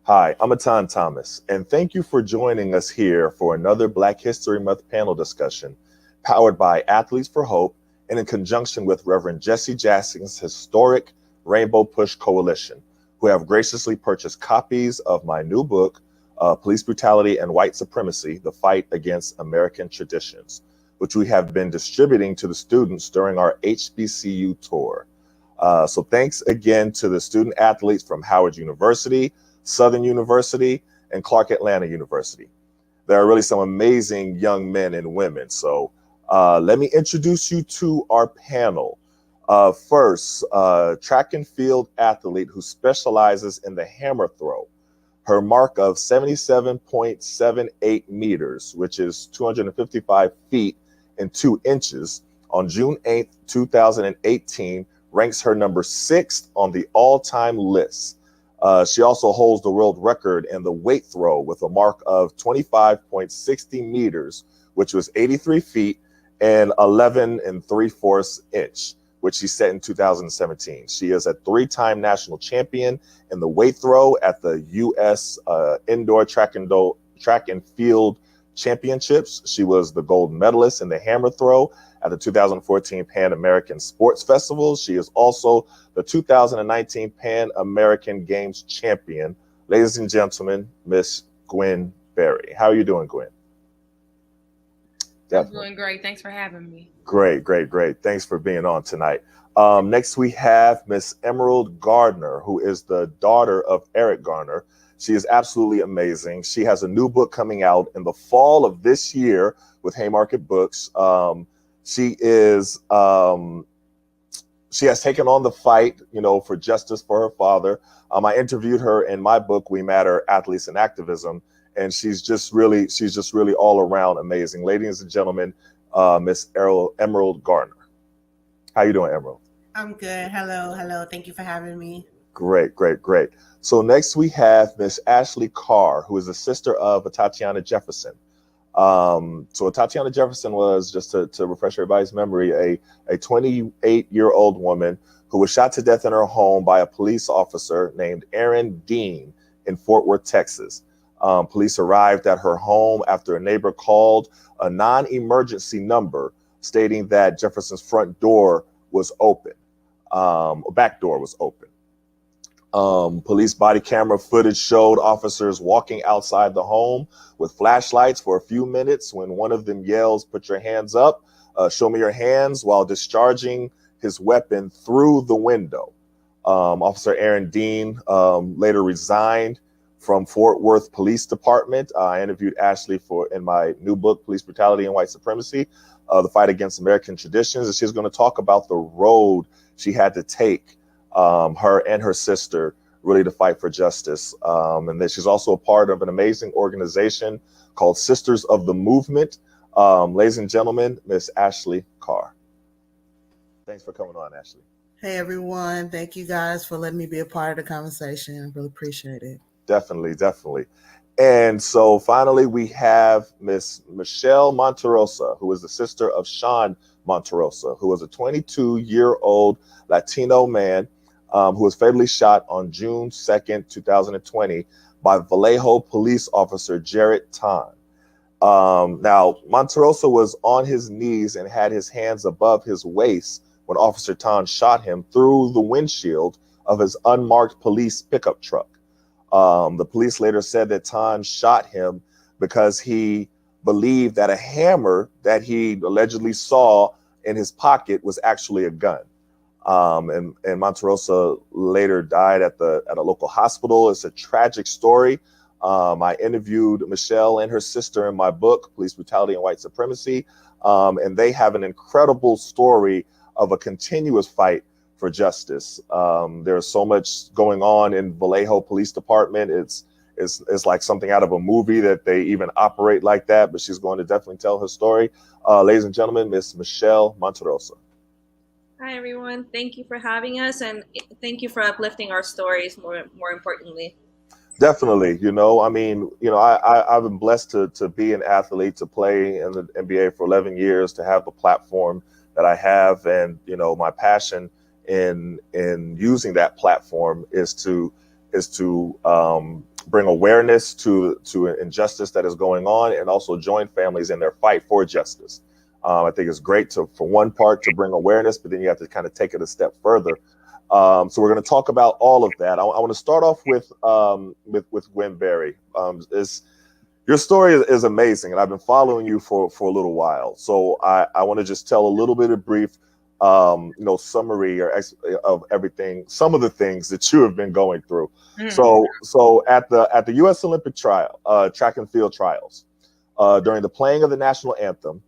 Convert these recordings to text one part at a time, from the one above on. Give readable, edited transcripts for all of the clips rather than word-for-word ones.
Hi, I'm Etan Thomas, and thank you for joining us here for another Black History Month panel discussion powered by Athletes for Hope and in conjunction with Reverend Jesse Jackson's historic Rainbow Push Coalition, who have graciously purchased copies of my new book, Police Brutality and White Supremacy, The Fight Against American Traditions, which we have been distributing to the students during our HBCU tour. So thanks again to the student athletes from Howard University, Southern University, and Clark Atlanta University. There are really some amazing young men and women. So let me introduce you to our panel. First, track and field athlete who specializes in the hammer throw. Her mark of 77.78 meters, which is 255 feet and 2 inches, on June 8th, 2018, ranks her number 6 on the all-time list. She also holds the world record in the weight throw with a mark of 25.60 meters, which was 83 feet and 11 3/4 inch, which she set in 2017. She is a 3-time national champion in the weight throw at the U.S. Indoor Track and Field Championships. She was the gold medalist in the hammer throw at the 2014 Pan American Sports Festival. She is also the 2019 Pan American Games champion. Ladies and gentlemen, Miss Gwen Berry. How are you doing, Gwen? Definitely. I'm doing great. Thanks for having me. Great. Thanks for being on tonight. Next, we have Miss Emerald Gardner, who is the daughter of Eric Garner. She is absolutely amazing. She has a new book coming out in the fall of this year with Haymarket Books. She has taken on the fight, for justice for her father. I interviewed her in my book, We Matter: Athletes and Activism, and she's just really all around amazing. Ladies and gentlemen, Miss Emerald Gardner. How you doing, Emerald? I'm good. Hello. Thank you for having me. Great. So next we have Miss Ashley Carr, who is the sister of Atatiana Jefferson. So Atatiana Jefferson was, just to refresh everybody's memory, a 28-year-old woman who was shot to death in her home by a police officer named Aaron Dean in Fort Worth, Texas. Police arrived at her home after a neighbor called a non-emergency number stating that Jefferson's front door was open, back door was open. Police body camera footage showed officers walking outside the home with flashlights for a few minutes when one of them yells, "Put your hands up, show me your hands," while discharging his weapon through the window. Officer Aaron Dean later resigned from Fort Worth Police Department. I interviewed Ashley in my new book, Police Brutality and White Supremacy, The Fight Against American Traditions. And she's going to talk about the road she had to take, her and her sister, really to fight for justice. And then she's also a part of an amazing organization called Sisters of the Movement. Ladies and gentlemen, Miss Ashley Carr. Thanks for coming on, Ashley. Hey, everyone. Thank you guys for letting me be a part of the conversation. I really appreciate it. Definitely. And so finally, we have Miss Michelle Monterrosa, who is the sister of Sean Monterrosa, who was a 22-year-old Latino man who was fatally shot on June 2nd, 2020 by Vallejo police officer Jarrett Tan. Now, Monterrosa was on his knees and had his hands above his waist when Officer Tan shot him through the windshield of his unmarked police pickup truck. The police later said that Tan shot him because he believed that a hammer that he allegedly saw in his pocket was actually a gun. And Monterrosa later died at a local hospital. It's a tragic story. I interviewed Michelle and her sister in my book, Police Brutality and White Supremacy, and they have an incredible story of a continuous fight for justice. There's so much going on in Vallejo Police Department. It's like something out of a movie that they even operate like that, but she's going to definitely tell her story. Ladies and gentlemen, Miss Michelle Monterrosa. Hi, everyone. Thank you for having us, and thank you for uplifting our stories, more importantly. Definitely. I've been blessed to be an athlete, to play in the NBA for 11 years, to have the platform that I have. And, my passion in using that platform is to bring awareness to injustice that is going on, and also join families in their fight for justice. I think it's great for one part to bring awareness, but then you have to kind of take it a step further. So we're going to talk about all of that. I want to start off with Gwen Berry. Your story is amazing, and I've been following you for a little while. So I want to just tell a little bit of brief, summary of everything, some of the things that you have been going through. Mm. So at the U.S. Olympic track and field trials, during the playing of the national anthem,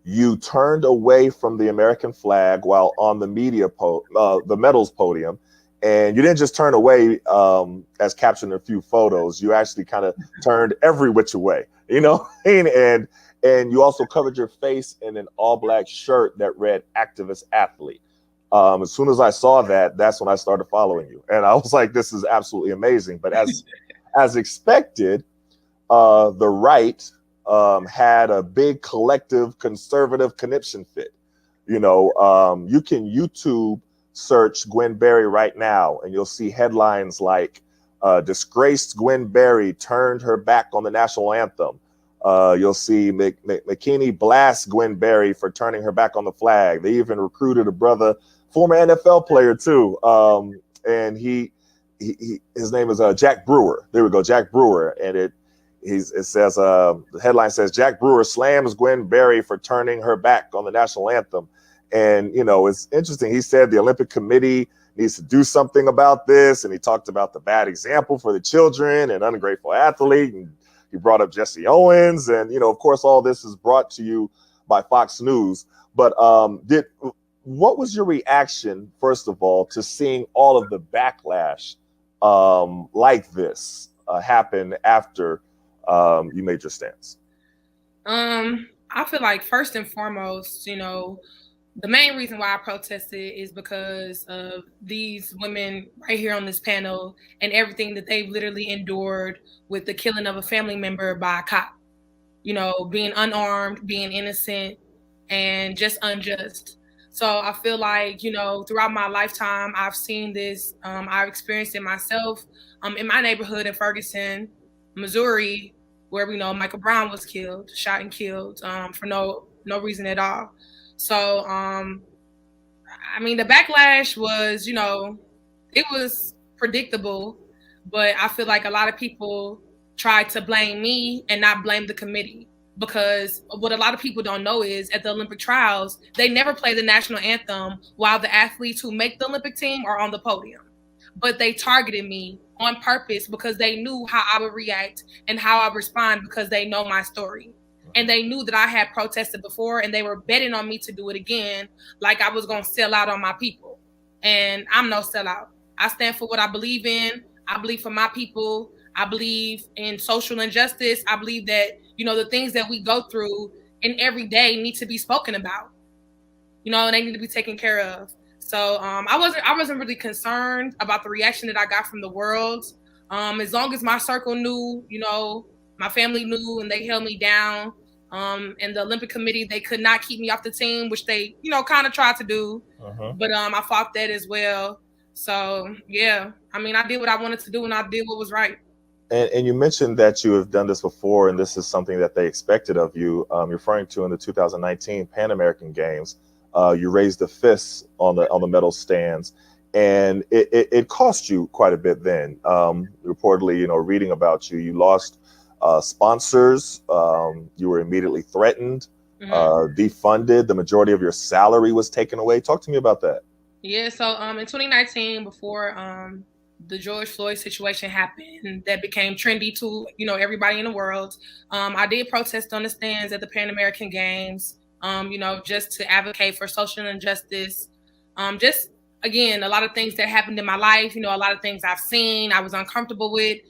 you turned away from the American flag while on the the medals podium. And you didn't just turn away as captured in a few photos. You actually kind of turned every which way, and you also covered your face in an all-black shirt that read "Activist Athlete." As soon as I saw that, that's when I started following you. And I was like, this is absolutely amazing. But as expected, the right had a big collective conservative conniption fit. You can YouTube search Gwen Berry right now, and you'll see headlines like disgraced Gwen Berry turned her back on the national anthem. You'll see McKinney blasts Gwen Berry for turning her back on the flag. They even recruited a former NFL player too. And his name is Jack Brewer. There we go, Jack Brewer. And it says, the headline says, Jack Brewer slams Gwen Berry for turning her back on the national anthem. And, it's interesting. He said the Olympic Committee needs to do something about this. And he talked about the bad example for the children and ungrateful athlete. And he brought up Jesse Owens. And, of course, all this is brought to you by Fox News. But what was your reaction, first of all, to seeing all of the backlash like this happen after you made your stance? I feel like first and foremost, the main reason why I protested is because of these women right here on this panel and everything that they've literally endured with the killing of a family member by a cop, being unarmed, being innocent, and just unjust. So I feel like, throughout my lifetime, I've seen this. I've experienced it myself in my neighborhood in Ferguson, Missouri, where Michael Brown was shot and killed for no reason at all. So, the backlash was, it was predictable, but I feel like a lot of people tried to blame me and not blame the committee, because what a lot of people don't know is at the Olympic trials, they never play the national anthem while the athletes who make the Olympic team are on the podium. But they targeted me on purpose because they knew how I would react and how I would respond, because they know my story. And they knew that I had protested before, and they were betting on me to do it again, like I was going to sell out on my people. And I'm no sellout. I stand for what I believe in. I believe for my people. I believe in social injustice. I believe that, the things that we go through in every day need to be spoken about, and they need to be taken care of. So I wasn't really concerned about the reaction that I got from the world. As long as my circle knew, my family knew, and they held me down. And the Olympic Committee, they could not keep me off the team, which they, kind of tried to do. But I fought that as well. So, yeah, I did what I wanted to do, and I did what was right. And you mentioned that you have done this before, and this is something that they expected of you. Referring to in the 2019 Pan American Games, you raised the fists on the medal stands, and it cost you quite a bit then. Reportedly, reading about you, you lost sponsors, you were immediately threatened, defunded, the majority of your salary was taken away. Talk to me about that. Yeah, so in 2019, before the George Floyd situation happened, that became trendy to everybody in the world, I did protest on the stands at the Pan American Games, just to advocate for social injustice. Just again, a lot of things that happened in my life, a lot of things I've seen, I was uncomfortable with.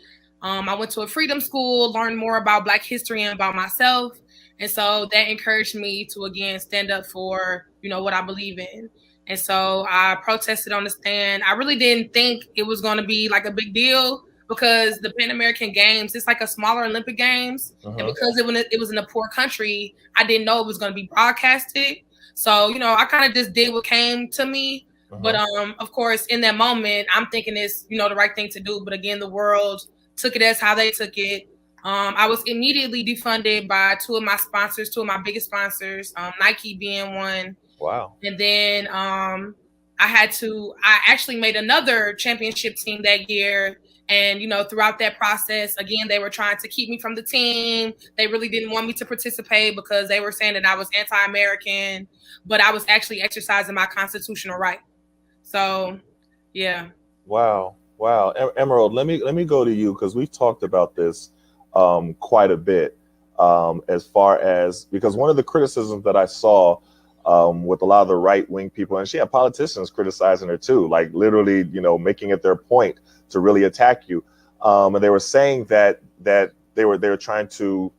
I went to a freedom school, learned more about Black history and about myself. And so that encouraged me to, again, stand up for, what I believe in. And so I protested on the stand. I really didn't think it was going to be like a big deal, because the Pan American Games, it's like a smaller Olympic Games. And because it was in a poor country, I didn't know it was going to be broadcasted. So, I kind of just did what came to me. But of course, in that moment, I'm thinking it's, you know, the right thing to do. But again, the world took it as how they took it. I was immediately defunded by two of my biggest sponsors, Nike being one. Wow. And then I actually made another championship team that year. And, you know, throughout that process, again, they were trying to keep me from the team. They really didn't want me to participate because they were saying that I was anti-American, but I was actually exercising my constitutional right. So, yeah. Wow. Emerald, let me go to you, because we've talked about this quite a bit, as far as, because one of the criticisms that I saw with a lot of the right-wing people, and she had politicians criticizing her too, like literally, you know, making it their point to really attack you. And they were saying that they were trying to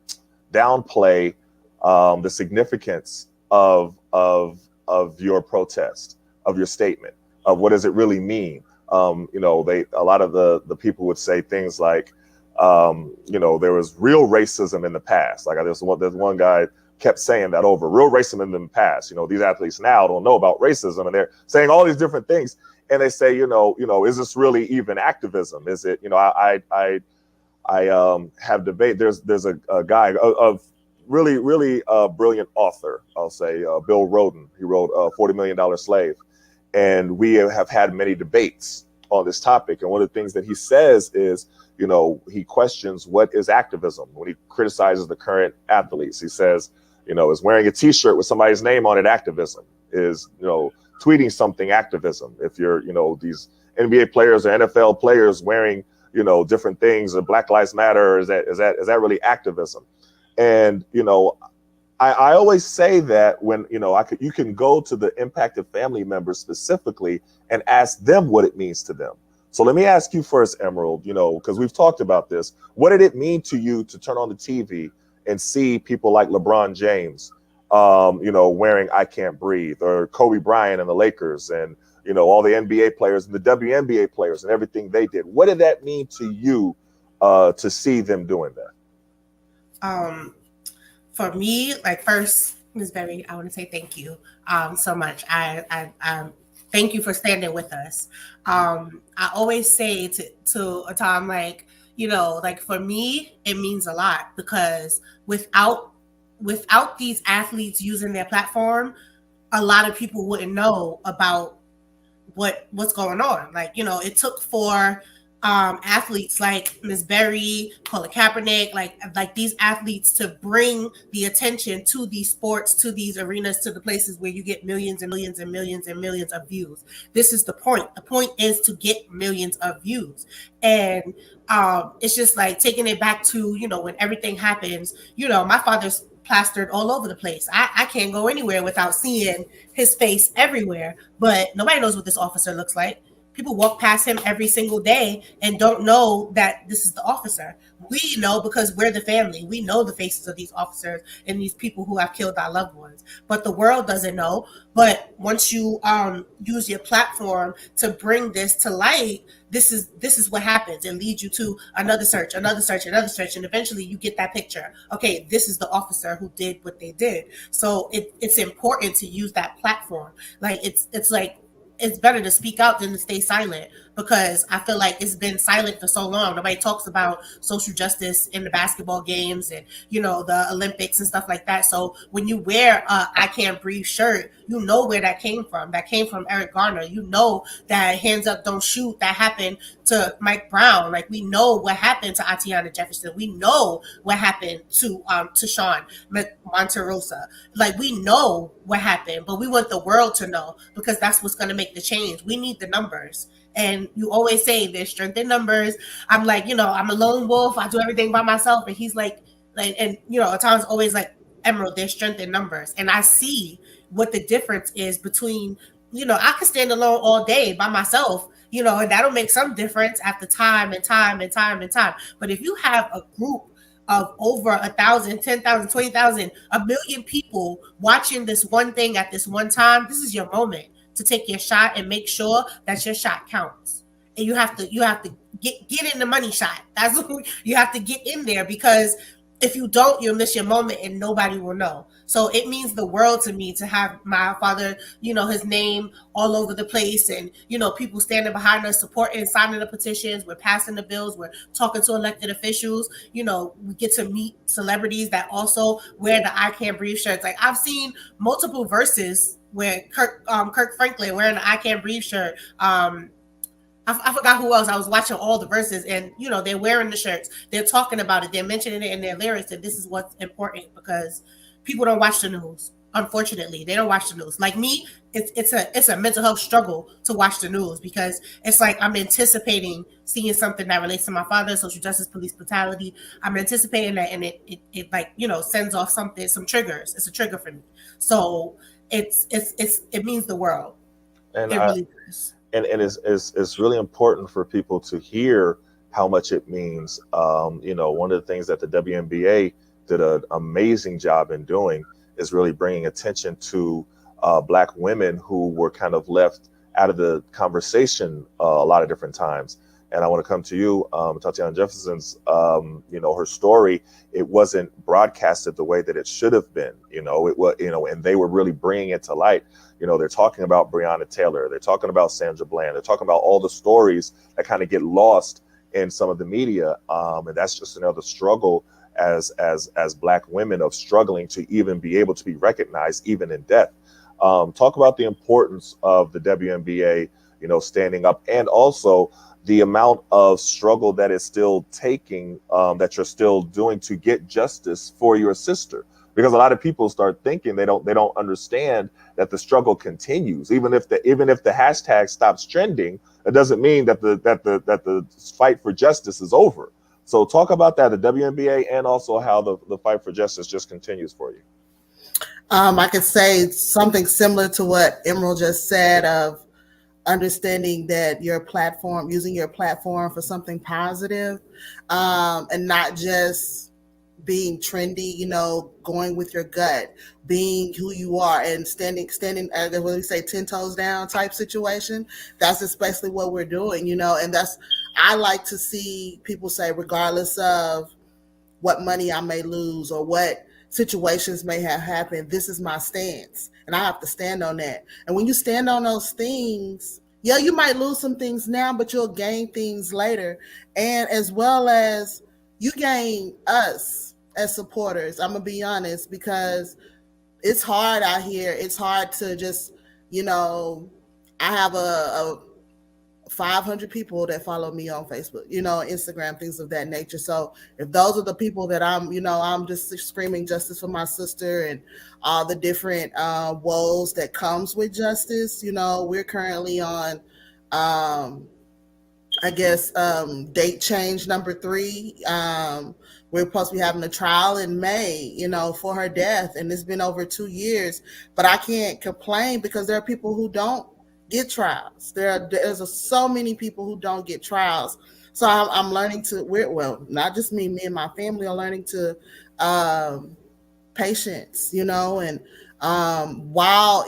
downplay the significance of your protest, of your statement, of what does it really mean. You know, a lot of the people would say things like, you know, there was real racism in the past. Like there's one guy kept saying that over, real racism in the past. You know, these athletes now don't know about racism, and they're saying all these different things. And they say, you know, is this really even activism? Is it, you know, I have debate. There's a guy, a really brilliant author, I'll say, Bill Rhoden. He wrote $40 Million Slave. And we have had many debates on this topic. And one of the things that he says is, you know, he questions what is activism when he criticizes the current athletes. He says, you know, is wearing a T-shirt with somebody's name on it activism? Is, you know, tweeting something activism? If you're, you know, these NBA players or NFL players wearing, you know, different things, or Black Lives Matter, is that really activism? And, you know, I always say that when, you know, you can go to the impacted family members specifically and ask them what it means to them. So let me ask you first, Emerald, you know, because we've talked about this. What did it mean to you to turn on the TV and see people like LeBron James, you know, wearing "I Can't Breathe," or Kobe Bryant and the Lakers, and, you know, all the NBA players and the WNBA players and everything they did? What did that mean to you to see them doing that? For me, like, first, Ms. Berry, I want to say thank you so much. I thank you for standing with us. I always say to a time, like, you know, like, for me, it means a lot, because without these athletes using their platform, a lot of people wouldn't know about what's going on. Like, you know, it took for athletes like Ms. Berry, Colin Kaepernick, like these athletes to bring the attention to these sports, to these arenas, to the places where you get millions and millions and millions and millions of views. This is the point. The point is to get millions of views. And it's just like taking it back to, you know, when everything happens, you know, my father's plastered all over the place. I can't go anywhere without seeing his face everywhere, but nobody knows what this officer looks like. People walk past him every single day and don't know that this is the officer. We know because we're the family. We know the faces of these officers and these people who have killed our loved ones. But the world doesn't know. But once you use your platform to bring this to light, this is what happens. It leads you to another search, and eventually you get that picture. Okay, this is the officer who did what they did. So it's important to use that platform. Like it's like, it's better to speak out than to stay silent, because I feel like it's been silent for so long. Nobody talks about social justice in the basketball games and, you know, the Olympics and stuff like that. So when you wear a "I Can't Breathe" shirt, you know where that came from. That came from Eric Garner. You know that "Hands Up, Don't Shoot" that happened to Mike Brown. Like, we know what happened to Atatiana Jefferson. We know what happened to Sean Monterrosa. Like, we know what happened, but we want the world to know, because that's what's going to make the change. We need the numbers. And you always say there's strength in numbers. I'm like, you know, I'm a lone wolf. I do everything by myself. And he's like, and, you know, Tom's always like, Emerald, there's strength in numbers. And I see what the difference is between, you know, I could stand alone all day by myself, you know, and that'll make some difference after time and time and time and time. But if you have a group of over 1,000, 10,000, 20,000, 1,000,000 people watching this one thing at this one time, this is your moment to take your shot and make sure that your shot counts. And you have to get in the money shot. That's what you have to get in there, because if you don't, you'll miss your moment and nobody will know. So it means the world to me to have my father, his name all over the place, and, people standing behind us, supporting, signing the petitions, we're passing the bills, we're talking to elected officials, we get to meet celebrities that also wear the I Can't Breathe shirts. Like, I've seen multiple verses where Kirk Franklin wearing the I Can't Breathe shirt, I forgot who else. I was watching all the verses, and they're wearing the shirts. They're talking about it. They're mentioning it in their lyrics that this is what's important, because people don't watch the news. Unfortunately, they don't watch the news. Like me, it's a mental health struggle to watch the news, because it's like I'm anticipating seeing something that relates to my father, social justice, police brutality. I'm anticipating that, and it like sends off some triggers. It's a trigger for me. So it means the world. And it really does. And it's really important for people to hear how much it means. One of the things that the WNBA did an amazing job in doing is really bringing attention to Black women who were kind of left out of the conversation a lot of different times. And I want to come to you, Atatiana Jefferson's, her story. It wasn't broadcasted the way that it should have been. It was, and they were really bringing it to light. They're talking about Breonna Taylor. They're talking about Sandra Bland. They're talking about all the stories that kind of get lost in some of the media. And that's just another struggle as Black women, of struggling to even be able to be recognized, even in death. Talk about the importance of the WNBA, standing up, and also the amount of struggle that is still taking, that you're still doing to get justice for your sister. Because a lot of people start thinking they don't understand that the struggle continues. Even if the hashtag stops trending, it doesn't mean that the fight for justice is over. So talk about that, the WNBA, and also how the fight for justice just continues for you. I could say something similar to what Emerald just said, of understanding that using your platform for something positive, and not just being trendy, going with your gut, being who you are, and standing, what we say, 10 toes down type situation. That's especially what we're doing, and I like to see people say, regardless of what money I may lose or what situations may have happened, this is my stance, and I have to stand on that. And when you stand on those things, yeah, you might lose some things now, but you'll gain things later. And as well as you gain us as supporters. I'm gonna be honest, because it's hard out here. It's hard to just, I have a 500 people that follow me on Facebook, Instagram, things of that nature. So if those are the people that I'm just screaming justice for my sister and all the different woes that comes with justice, we're currently on, date change number 3. We're supposed to be having a trial in May, for her death. And it's been over 2 years, but I can't complain because there are people who don't get trials. There's so many people who don't get trials. So I'm learning not just me and my family are learning to patience, and while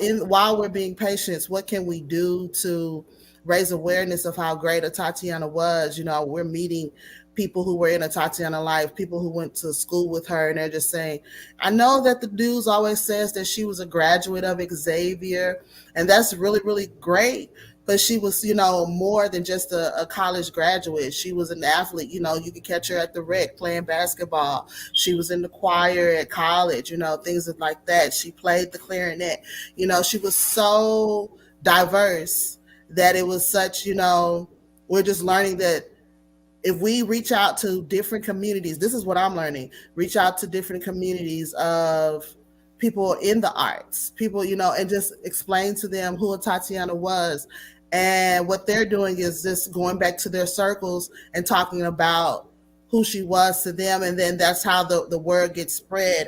we're being patient, what can we do to raise awareness of how great Atatiana was? We're meeting people who were in Atatiana's life, people who went to school with her, and they're just saying, I know that the news always says that she was a graduate of Xavier, and that's really, really great. But she was, more than just a college graduate. She was an athlete. You could catch her at the rec playing basketball. She was in the choir at college, things like that. She played the clarinet. She was so diverse that it was such, we're just learning that if we reach out to different communities, this is what I'm learning, reach out to different communities of people in the arts, people, and just explain to them who Atatiana was. And what they're doing is just going back to their circles and talking about who she was to them. And then that's how the word gets spread.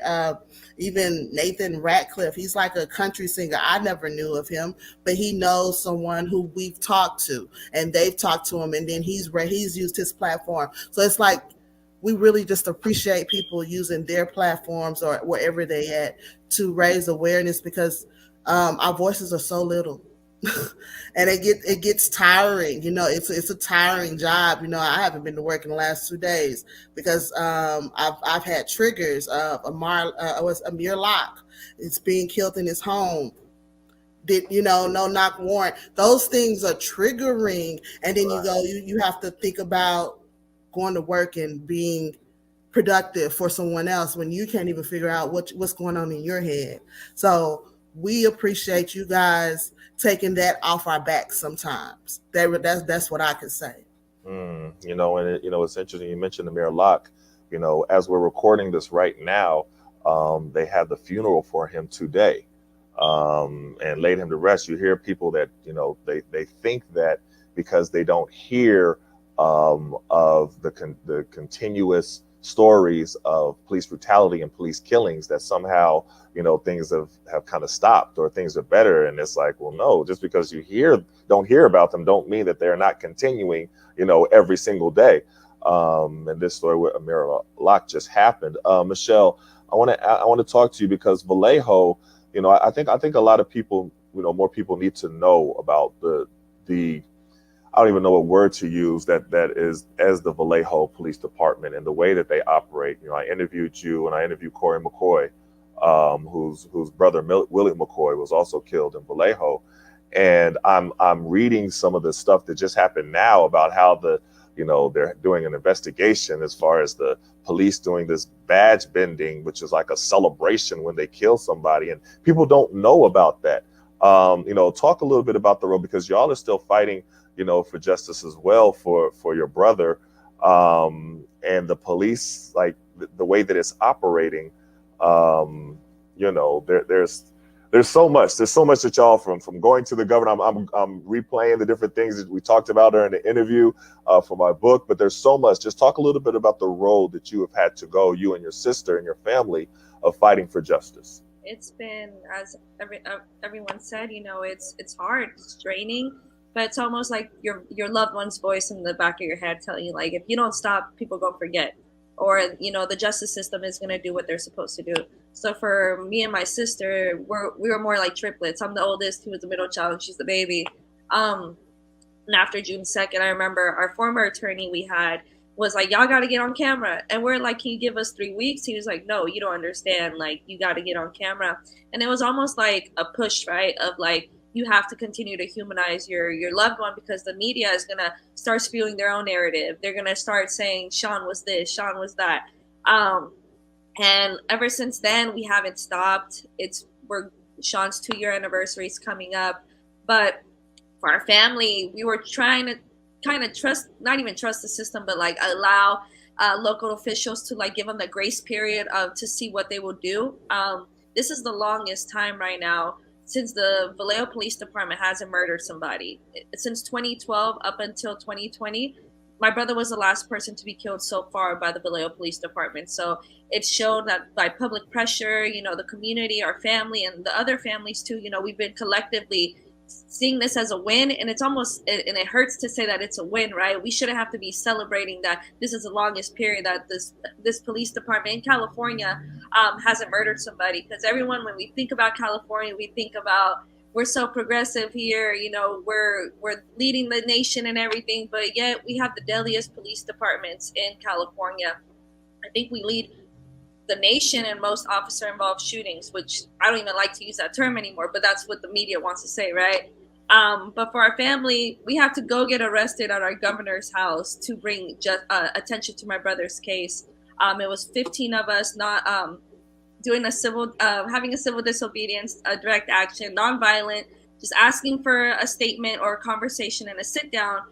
Even Nathan Ratcliffe, he's like a country singer. I never knew of him, but he knows someone who we've talked to, and they've talked to him, and then he's used his platform. So it's like we really just appreciate people using their platforms or wherever they at to raise awareness, because our voices are so little. And it gets tiring. It's a tiring job. I haven't been to work in the last 2 days because I've had triggers of Amir Locke. It's being killed in his home. No knock warrant. Those things are triggering, and then you have to think about going to work and being productive for someone else when you can't even figure out what's going on in your head. So we appreciate you guys taking that off our backs sometimes. That's what I could say. And it's interesting you mentioned Amir Locke. As we're recording this right now, they had the funeral for him today, and laid him to rest. You hear people that they think that because they don't hear of the continuous stories of police brutality and police killings, that somehow things have kind of stopped or things are better. And it's like, well, no, just because you don't hear about them don't mean that they're not continuing every single day. And this story with Amir Locke just happened. Michelle, I want to talk to you because Vallejo, I think a lot of people, more people need to know about the I don't even know what word to use that is as the Vallejo Police Department and the way that they operate. I interviewed you and I interviewed Corey McCoy, whose brother Willie McCoy was also killed in Vallejo, and I'm reading some of the stuff that just happened now about how they're doing an investigation as far as the police doing this badge bending, which is like a celebration when they kill somebody, and people don't know about that. Talk a little bit about the role, because y'all are still fighting for justice as well for your brother, and the police, like the way that it's operating. There's so much that y'all from going to the governor. I'm replaying the different things that we talked about during the interview for my book, but there's so much. Just talk a little bit about the road that you have had to go, you and your sister and your family, of fighting for justice. It's been, as everyone said, it's hard, it's draining. But it's almost like your loved one's voice in the back of your head telling you, like, if you don't stop, people gonna forget, or the justice system is gonna do what they're supposed to do. So for me and my sister, we were more like triplets. I'm the oldest, he was the middle child, and she's the baby. And after June 2nd, I remember our former attorney we had was like, y'all got to get on camera, and we're like, can you give us 3 weeks? He was like, no, you don't understand. Like, you got to get on camera, and it was almost like a push, right? Of like, you have to continue to humanize your loved one, because the media is going to start spewing their own narrative. They're going to start saying Sean was this, Sean was that. And ever since then, we haven't stopped. Sean's 2-year anniversary is coming up. But for our family, we were trying to kind of not even trust the system, but like allow local officials to like give them the grace period to see what they will do. This is the longest time right now since the Vallejo Police Department hasn't murdered somebody. Since 2012 up until 2020, my brother was the last person to be killed so far by the Vallejo Police Department. So it's shown that by public pressure, the community, our family, and the other families too, we've been collectively seeing this as a win. And it's almost, and it hurts to say that it's a win, right? We shouldn't have to be celebrating that this is the longest period that this police department in California hasn't murdered somebody. Because everyone, when we think about California, we think about, we're so progressive here, we're leading the nation and everything, but yet we have the deadliest police departments in California. I think we lead the nation in most officer-involved shootings, which I don't even like to use that term anymore, but that's what the media wants to say, right? But for our family, we have to go get arrested at our governor's house to bring attention to my brother's case. It was 15 of us, not doing having a civil disobedience, a direct action, nonviolent, just asking for a statement or a conversation and a sit down,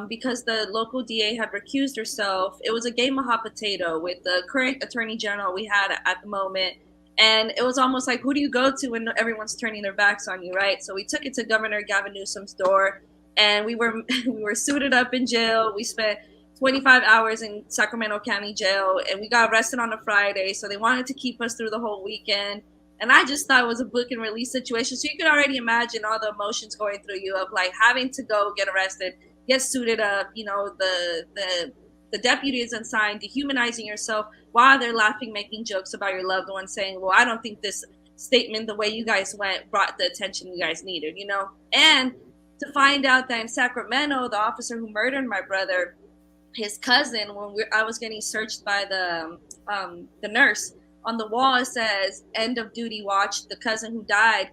because the local DA had recused herself. It was a game of hot potato with the current attorney general we had at the moment. And it was almost like, who do you go to when everyone's turning their backs on you, right? So we took it to Governor Gavin Newsom's door, and we were suited up in jail. We spent 25 hours in Sacramento County Jail, and we got arrested on a Friday. So they wanted to keep us through the whole weekend. And I just thought it was a book and release situation. So you could already imagine all the emotions going through you of like having to go get arrested, get suited up, the deputy is unsigned, dehumanizing yourself while they're laughing, making jokes about your loved one, saying, well, I don't think this statement the way you guys went brought the attention you guys needed, you know? And to find out that in Sacramento, the officer who murdered my brother, his cousin, I was getting searched by the nurse, on the wall it says "End of Duty Watch." The cousin who died,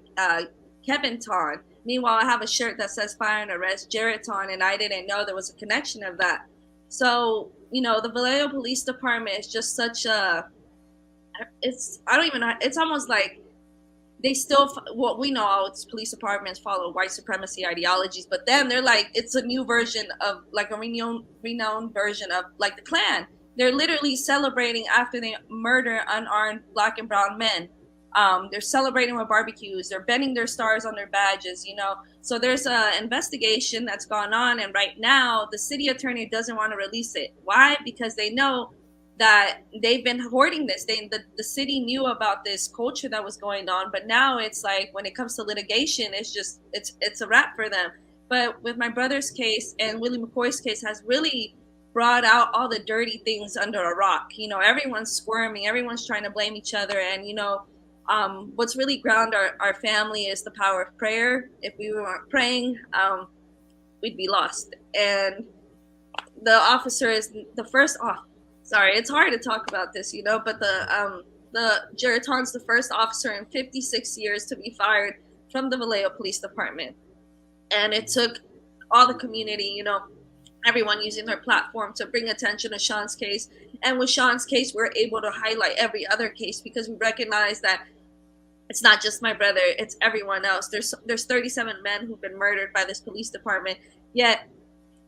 Kevin Ton. Meanwhile, I have a shirt that says "Fire and Arrest Jared Ton," and I didn't know there was a connection of that. So, you know, the Vallejo Police Department is just such a, I don't even know, it's almost like they still, what we know, all police departments follow white supremacy ideologies, but then they're like, it's a new version of, like a renowned version of like the Klan. They're literally celebrating after they murder unarmed Black and brown men. They're celebrating with barbecues. They're bending their stars on their badges, you know. So there's an investigation that's gone on, and right now the city attorney doesn't want to release it. Why? Because they know that they've been hoarding this. The city knew about this culture that was going on, but now it's like when it comes to litigation, it's a wrap for them. But with my brother's case and Willie McCoy's case has really brought out all the dirty things under a rock. You know, everyone's squirming, everyone's trying to blame each other, and you know, what's really ground our family is the power of prayer. If we weren't praying, we'd be lost. And the officer is the first. Sorry, it's hard to talk about this, you know, but the Jared Ton's the first officer in 56 years to be fired from the Vallejo Police Department. And it took all the community, you know, everyone using their platform to bring attention to Sean's case. And with Sean's case, we're able to highlight every other case because we recognize that it's not just my brother, it's everyone else. There's 37 men who've been murdered by this police department, yet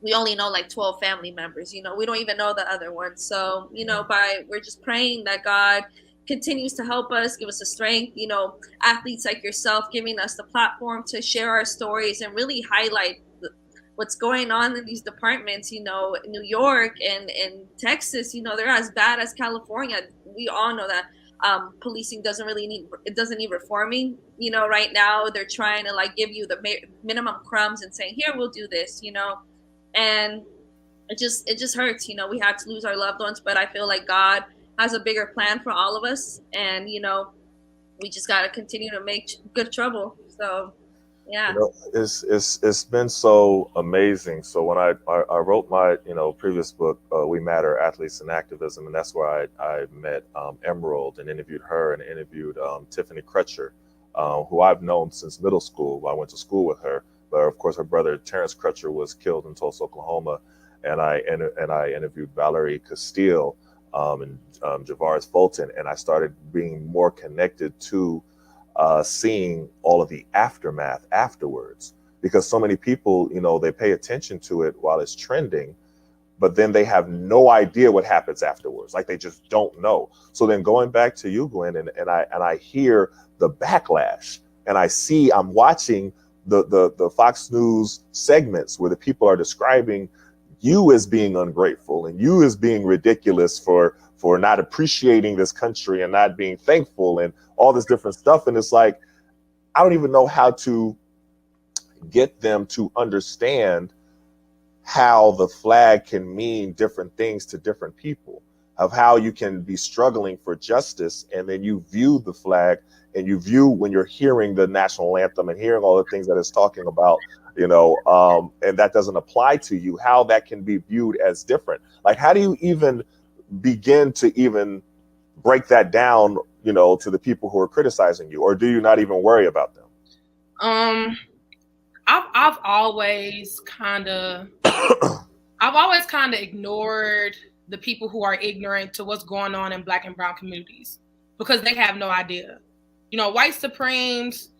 we only know like 12 family members, you know, we don't even know the other ones. So, you know, we're just praying that God continues to help us, give us the strength, you know, athletes like yourself giving us the platform to share our stories and really highlight what's going on in these departments. You know, in New York and in Texas, you know, they're as bad as California. We all know that. Policing doesn't need reforming. You know, right now they're trying to like give you the minimum crumbs and saying, here, we'll do this, you know. And it just hurts, you know. We had to lose our loved ones, but I feel like God has a bigger plan for all of us, and you know, we just got to continue to make good trouble. So yeah, you know, it's been so amazing. So when I wrote my, you know, previous book, We Matter: Athletes and Activism, and that's where I met Emerald and interviewed her, and interviewed Tiffany Crutcher, who I've known since middle school. I went to school with her. But of course, her brother Terrence Crutcher was killed in Tulsa, Oklahoma, and I interviewed Valerie Castile and Javaris Fulton, and I started being more connected to seeing all of the aftermath afterwards, because so many people, you know, they pay attention to it while it's trending, but then they have no idea what happens afterwards. Like they just don't know. So then going back to you, Gwen, and I hear the backlash, and I'm watching the Fox News segments where the people are describing you as being ungrateful and you as being ridiculous for not appreciating this country and not being thankful and all this different stuff. And it's like, I don't even know how to get them to understand how the flag can mean different things to different people, of how you can be struggling for justice and then you view the flag and you view, when you're hearing the national anthem and hearing all the things that it's talking about, you know, and that doesn't apply to you, how that can be viewed as different. Like, how do you even begin to even break that down, you know, to the people who are criticizing you, or do you not even worry about them? I've always kind of ignored the people who are ignorant to what's going on in Black and brown communities, because they have no idea. You know, white supremes,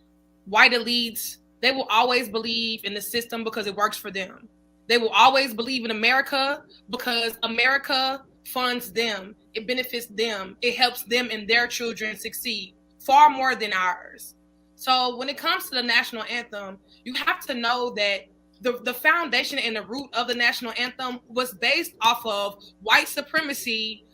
white elites, they will always believe in the system because it works for them. They will always believe in America because America funds them. It benefits them. It helps them and their children succeed far more than ours. So when it comes to the national anthem, you have to know that the foundation and the root of the national anthem was based off of white supremacy,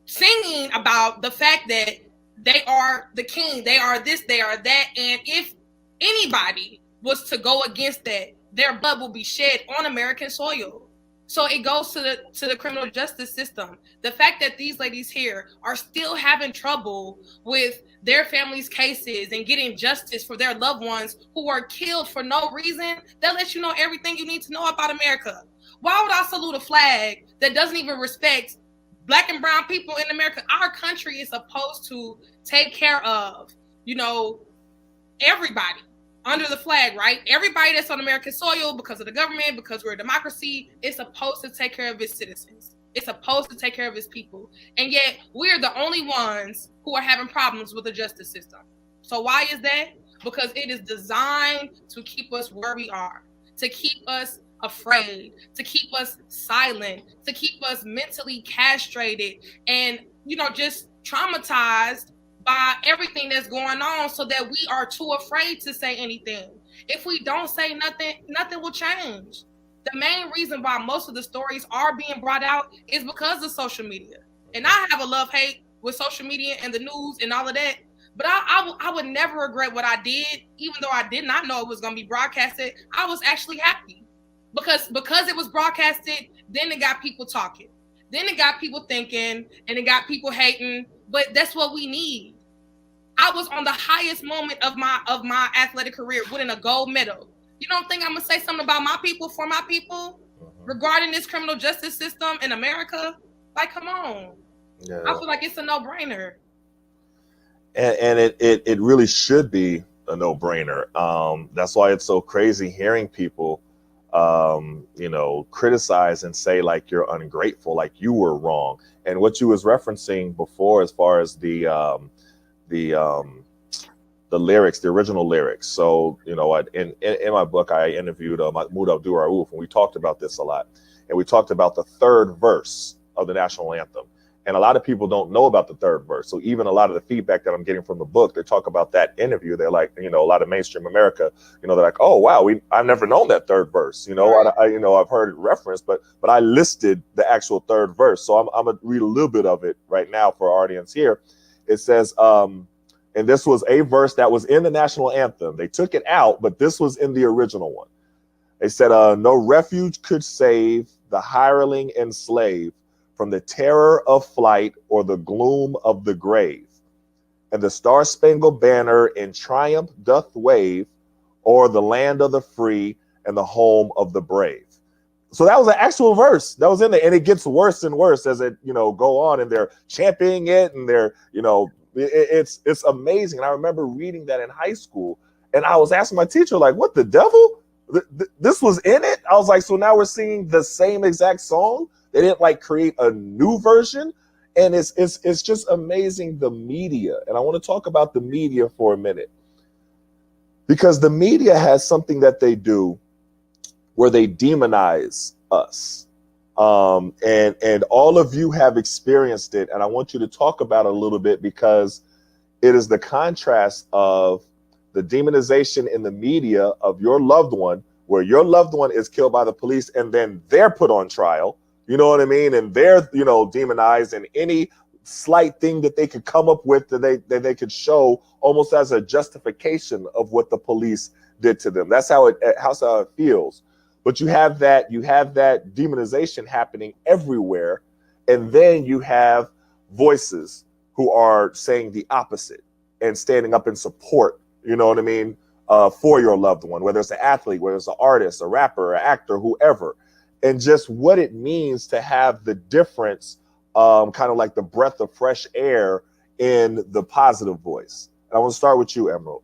singing about the fact that they are the king, they are this, they are that. And if anybody was to go against that, their blood will be shed on American soil. So it goes to the criminal justice system. The fact that these ladies here are still having trouble with their families' cases and getting justice for their loved ones who are killed for no reason, that lets you know everything you need to know about America. Why would I salute a flag that doesn't even respect Black and brown people in America? Our country is supposed to take care of, everybody under the flag, right? Everybody that's on American soil, because of the government, because we're a democracy, is supposed to take care of its citizens. It's supposed to take care of its people. And yet we're the only ones who are having problems with the justice system. So why is that? Because it is designed to keep us where we are, to keep us afraid, to keep us silent, to keep us mentally castrated and, just traumatized by everything that's going on, so that we are too afraid to say anything. If we don't say nothing, nothing will change. The main reason why most of the stories are being brought out is because of social media. And I have a love-hate with social media and the news and all of that. But I would never regret what I did, even though I did not know it was going to be broadcasted. I was actually happy because it was broadcasted. Then it got people talking. Then it got people thinking, and it got people hating. But that's what we need. I was on the highest moment of my athletic career, winning a gold medal. You don't think I'm gonna say something about my people, for my people, regarding this criminal justice system in America? Like, come on. Yeah. I feel like it's a no-brainer. And it really should be a no-brainer. That's why it's so crazy hearing people, criticize and say like you're ungrateful, like you were wrong. And what you was referencing before, as far as the lyrics, the original lyrics. So, in my book, I interviewed Mahmoud Abdul Rauf, and we talked about this a lot. And we talked about the third verse of the national anthem. And a lot of people don't know about the third verse. So even a lot of the feedback that I'm getting from the book, they talk about that interview. They're like, a lot of mainstream America, they're like, oh, wow, I've never known that third verse. I've heard it referenced, but I listed the actual third verse. So I'm going to read a little bit of it right now for our audience here. It says, and this was a verse that was in the national anthem. They took it out, but this was in the original one. They said, no refuge could save the hireling and slave from the terror of flight or the gloom of the grave. And the star-spangled banner in triumph doth wave o'er the land of the free and the home of the brave. So that was an actual verse that was in there, and it gets worse and worse as it, go on, and they're championing it, and they're, it's amazing. And I remember reading that in high school, and I was asking my teacher, like, what the devil? This was in it? I was like, so now we're singing the same exact song? They didn't like create a new version. And it's just amazing, the media. And I want to talk about the media for a minute, because the media has something that they do where they demonize us. And all of you have experienced it. And I want you to talk about it a little bit, because it is the contrast of the demonization in the media of your loved one, where your loved one is killed by the police and then they're put on trial. You know what I mean? And they're, demonized, and any slight thing that they could come up with that they could show almost as a justification of what the police did to them. That's how it feels. But you have that demonization happening everywhere. And then you have voices who are saying the opposite and standing up in support, for your loved one, whether it's an athlete, whether it's an artist, a rapper, an actor, whoever. And just what it means to have the difference, kind of like the breath of fresh air in the positive voice. And I want to start with you, Emerald.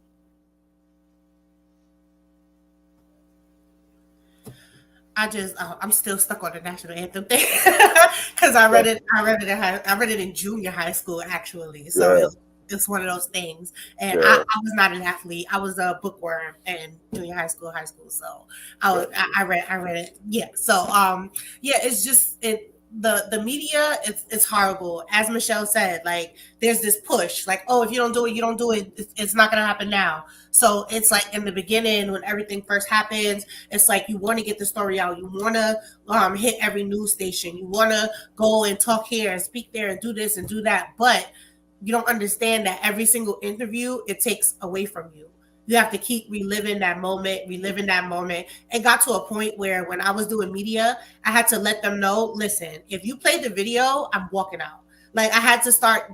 I'm still stuck on the national anthem thing because I read it in junior high school, actually. So yeah. It's one of those things. And yeah. I was not an athlete. I was a bookworm in junior high school. So I read it. Yeah. So it's just the media, it's horrible. As Michelle said, like, there's this push, like, oh, if you don't do it, you don't do it. It's not gonna happen now. So it's like in the beginning, when everything first happens, it's like you want to get the story out. You want to hit every news station. You want to go and talk here and speak there and do this and do that. But you don't understand that every single interview, it takes away from you. You have to keep reliving that moment. It got to a point where when I was doing media, I had to let them know, listen, if you play the video, I'm walking out. Like I had to start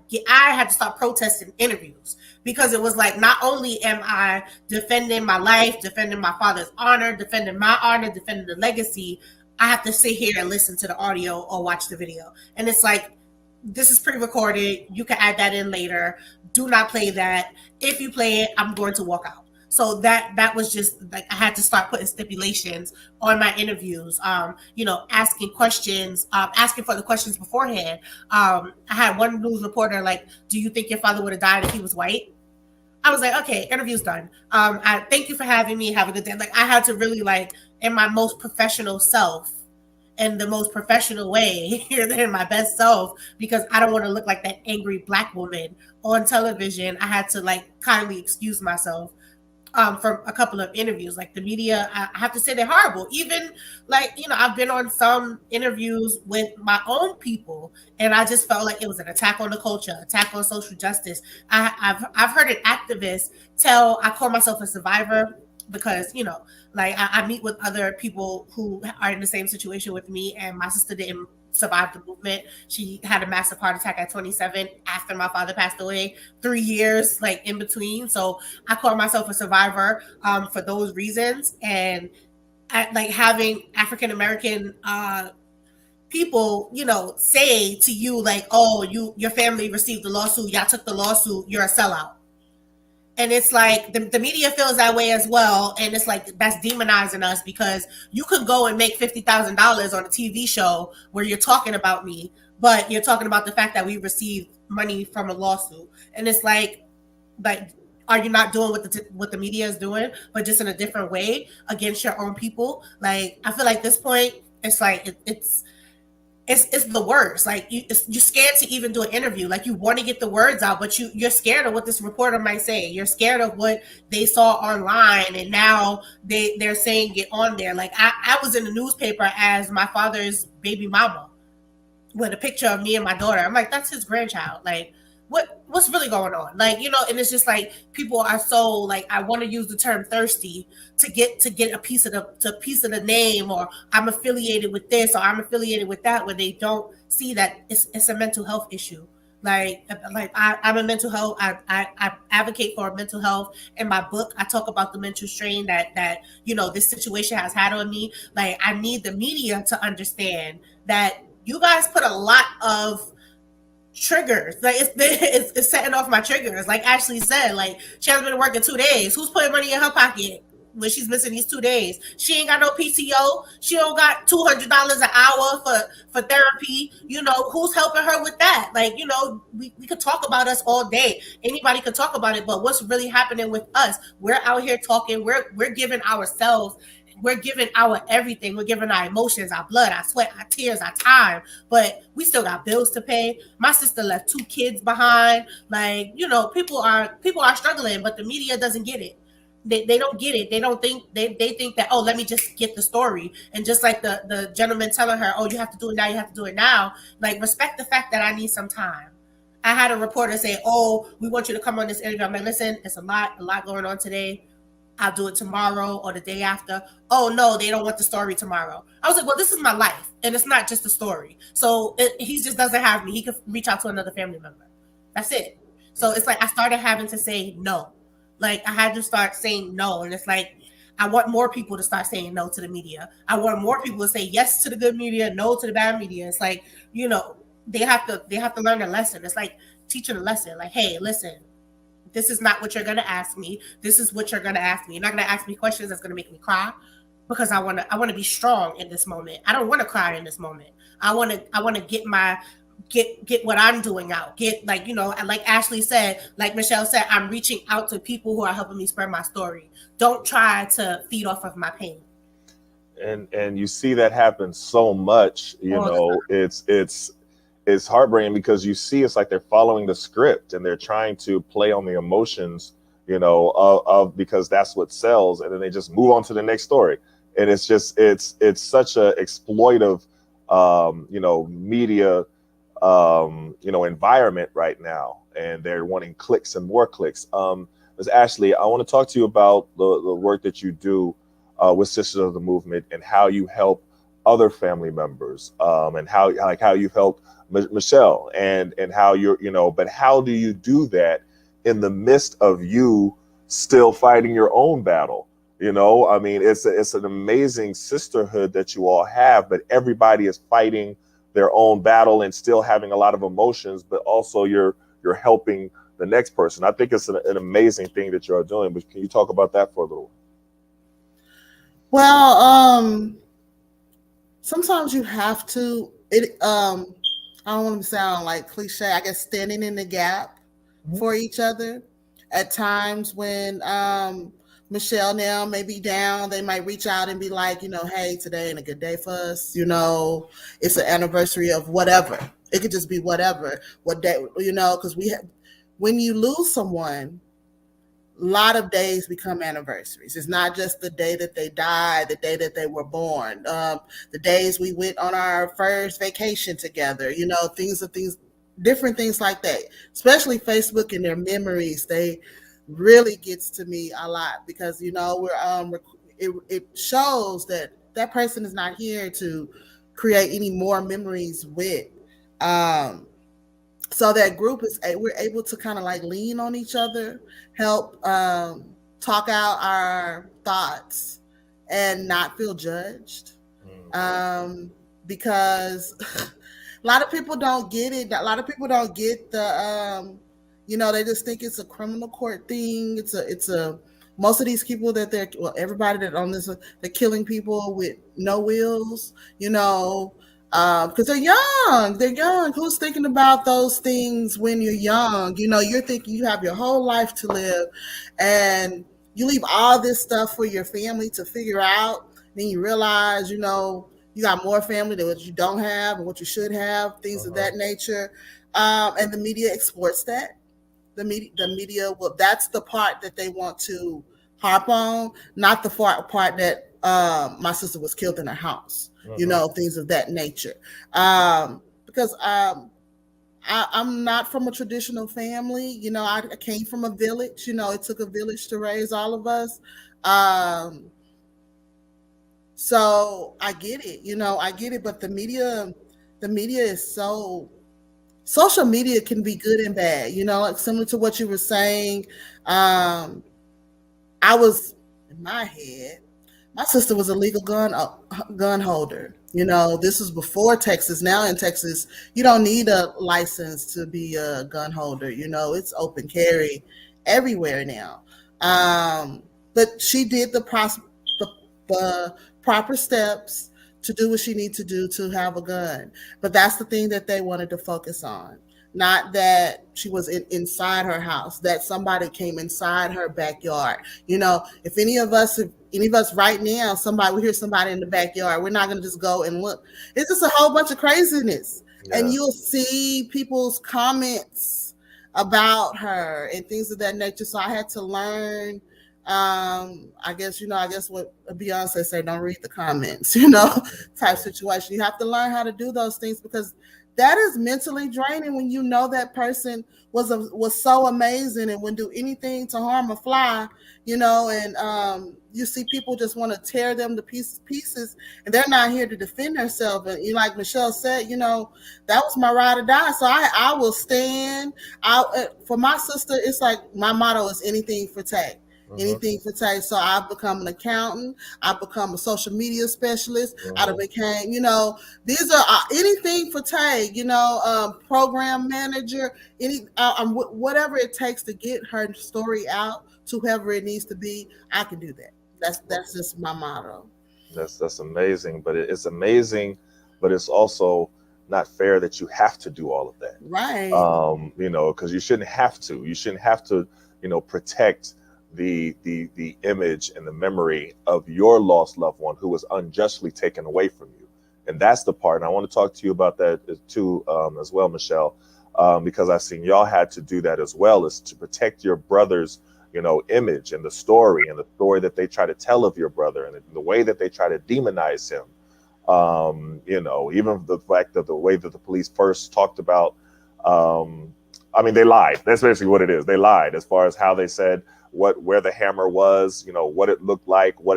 protesting interviews, because it was like, not only am I defending my life, defending my father's honor, defending the legacy, I have to sit here and listen to the audio or watch the video. And it's like, this is pre-recorded. You can add that in later. Do not play that. If you play it, I'm going to walk out. So that was just like, I had to start putting stipulations on my interviews, asking questions, asking for the questions beforehand. I had one news reporter like, do you think your father would have died if he was white? I was like, okay, interview's done. I thank you for having me. Have a good day. Like, I had to really, like, in my most professional self, in the most professional way, in my best self, because I don't want to look like that angry Black woman on television. I had to, like, kindly excuse myself from a couple of interviews. Like, the media, I have to say, they're horrible. Even, like, I've been on some interviews with my own people, and I just felt like it was an attack on the culture, attack on social justice. I've heard an activist I call myself a survivor, because I meet with other people who are in the same situation with me, and my sister didn't survive the movement. She had a massive heart attack at 27 after my father passed away, 3 years like in between. So I call myself a survivor for those reasons. And like having African American people, say to you like, oh, your family received the lawsuit, y'all took the lawsuit, you're a sellout. And it's like the media feels that way as well. And it's like, that's demonizing us, because you could go and make $50,000 on a TV show where you're talking about me, but you're talking about the fact that we received money from a lawsuit. And it's like, are you not doing what the media is doing, but just in a different way against your own people? Like, I feel like this point, it's like, it's the worst. Like, you're scared to even do an interview. Like, you want to get the words out, but you're scared of what this reporter might say. You're scared of what they saw online, and now they're saying it on there. Like, I was in the newspaper as my father's baby mama with a picture of me and my daughter. I'm like, that's his grandchild. Like, what's really going on? Like, and it's just like, people are so like, I want to use the term thirsty to get a piece of the name, or I'm affiliated with this, or I'm affiliated with that, where they don't see that it's a mental health issue. Like I'm a mental health. I advocate for mental health. In my book, I talk about the mental strain that this situation has had on me. Like, I need the media to understand that you guys put a lot of triggers. Like, it's setting off my triggers. Like Ashley said, like, she hasn't been working 2 days. Who's putting money in her pocket when she's missing these 2 days? She ain't got no PTO. She don't got $200 an hour for therapy. Who's helping her with that? Like, we could talk about us all day. Anybody could talk about it, but what's really happening with us? We're out here talking. We're giving ourselves. We're giving our everything. We're giving our emotions, our blood, our sweat, our tears, our time. But we still got bills to pay. My sister left 2 kids behind. Like, people are struggling, but the media doesn't get it. They don't get it. They don't think they think that, oh, let me just get the story. And just like the gentleman telling her, oh, you have to do it now, you have to do it now. Like, respect the fact that I need some time. I had a reporter say, oh, we want you to come on this interview. I'm like, listen, it's a lot going on today. I'll do it tomorrow or the day after. Oh, no, they don't want the story tomorrow. I was like, well, this is my life, and it's not just a story. So he just doesn't have me. He could reach out to another family member. That's it. So it's like, I started having to say no. Like, I had to start saying no. And it's like, I want more people to start saying no to the media. I want more people to say yes to the good media, no to the bad media. It's like, they have to learn a lesson. It's like teaching a lesson. Like, hey, listen, this is not what you're going to ask me. This is what you're going to ask me. You're not going to ask me questions that's going to make me cry, because I want to be strong in this moment. I don't want to cry in this moment. I want to get what I'm doing out. Get, like, like Ashley said, like Michelle said, I'm reaching out to people who are helping me spread my story. Don't try to feed off of my pain. And you see that happen so much, it's heartbreaking, because you see it's like they're following the script and they're trying to play on the emotions, of because that's what sells, and then they just move on to the next story. And it's just it's such a exploitive media environment right now, and they're wanting clicks and more clicks. Ms. Ashley, I want to talk to you about the work that you do with Sisters of the Movement and how you help other family members, and how you've helped Michelle, and how but how do you do that in the midst of you still fighting your own battle? I mean, it's an amazing sisterhood that you all have, but everybody is fighting their own battle and still having a lot of emotions, but also you're helping the next person. I think it's an amazing thing that you're doing, but can you talk about that for a little? Well, sometimes you have to, I don't want to sound like cliche, I guess, standing in the gap for each other. At times when Michelle now may be down, they might reach out and be like, hey, today ain't a good day for us. It's an anniversary of whatever. It could just be whatever, what day, because when you lose someone, a lot of days become anniversaries. It's not just the day that they died, the day that they were born, the days we went on our first vacation together, different things like that. Especially Facebook and their memories, they really gets to me a lot because it shows that person is not here to create any more memories with. So that group we're able to kind of like lean on each other, help talk out our thoughts and not feel judged. Because a lot of people don't get it. A lot of people don't get the, they just think it's a criminal court thing. It's a most of these people that everybody that on this, they're killing people with no wills, because they're young. Who's thinking about those things when you're young? You're thinking you have your whole life to live and you leave all this stuff for your family to figure out. Then you realize, you got more family than what you don't have and what you should have, things of that nature. And the media exploits that. The media will, that's the part that they want to harp on, not the part that my sister was killed in her house, things of that nature. Because I'm not from a traditional family. I came from a village. It took a village to raise all of us. So I get it. But the media is so. Social media can be good and bad, like similar to what you were saying. I was, in my head, my sister was a legal gun holder. This was before Texas. Now in Texas, you don't need a license to be a gun holder. It's open carry everywhere now. But she did the proper steps to do what she needs to do to have a gun. But that's the thing that they wanted to focus on. Not that she was inside her house, that somebody came inside her backyard. If any of us right now, we hear somebody in the backyard, we're not going to just go and look. It's just a whole bunch of craziness. Yeah. And you'll see people's comments about her and things of that nature. So I had to learn. I guess what Beyonce say, don't read the comments, type situation. You have to learn how to do those things because that is mentally draining when that person was so amazing and wouldn't do anything to harm a fly, and you see people just want to tear them to pieces and they're not here to defend themselves. And like Michelle said, that was my ride or die. So I will stand for my sister. It's like my motto is anything for Tay. Anything for Tay. So I've become an accountant. I've become a social media specialist. I became, these are anything for Tay. Program manager. Whatever it takes to get her story out to whoever it needs to be. I can do that. That's just my motto. That's amazing. But it's amazing, but it's also not fair that you have to do all of that. Right. Because you shouldn't have to. You shouldn't have to, protect the image and the memory of your lost loved one who was unjustly taken away from you. And that's the part. And I want to talk to you about that too, as well, Michelle, because I've seen y'all had to do that as well, is to protect your brother's, image and the story that they try to tell of your brother and the way that they try to demonize him. Even the fact that the way that the police first talked about, they lied. That's basically what it is. They lied as far as how they said where the hammer was, you know, what it looked like, but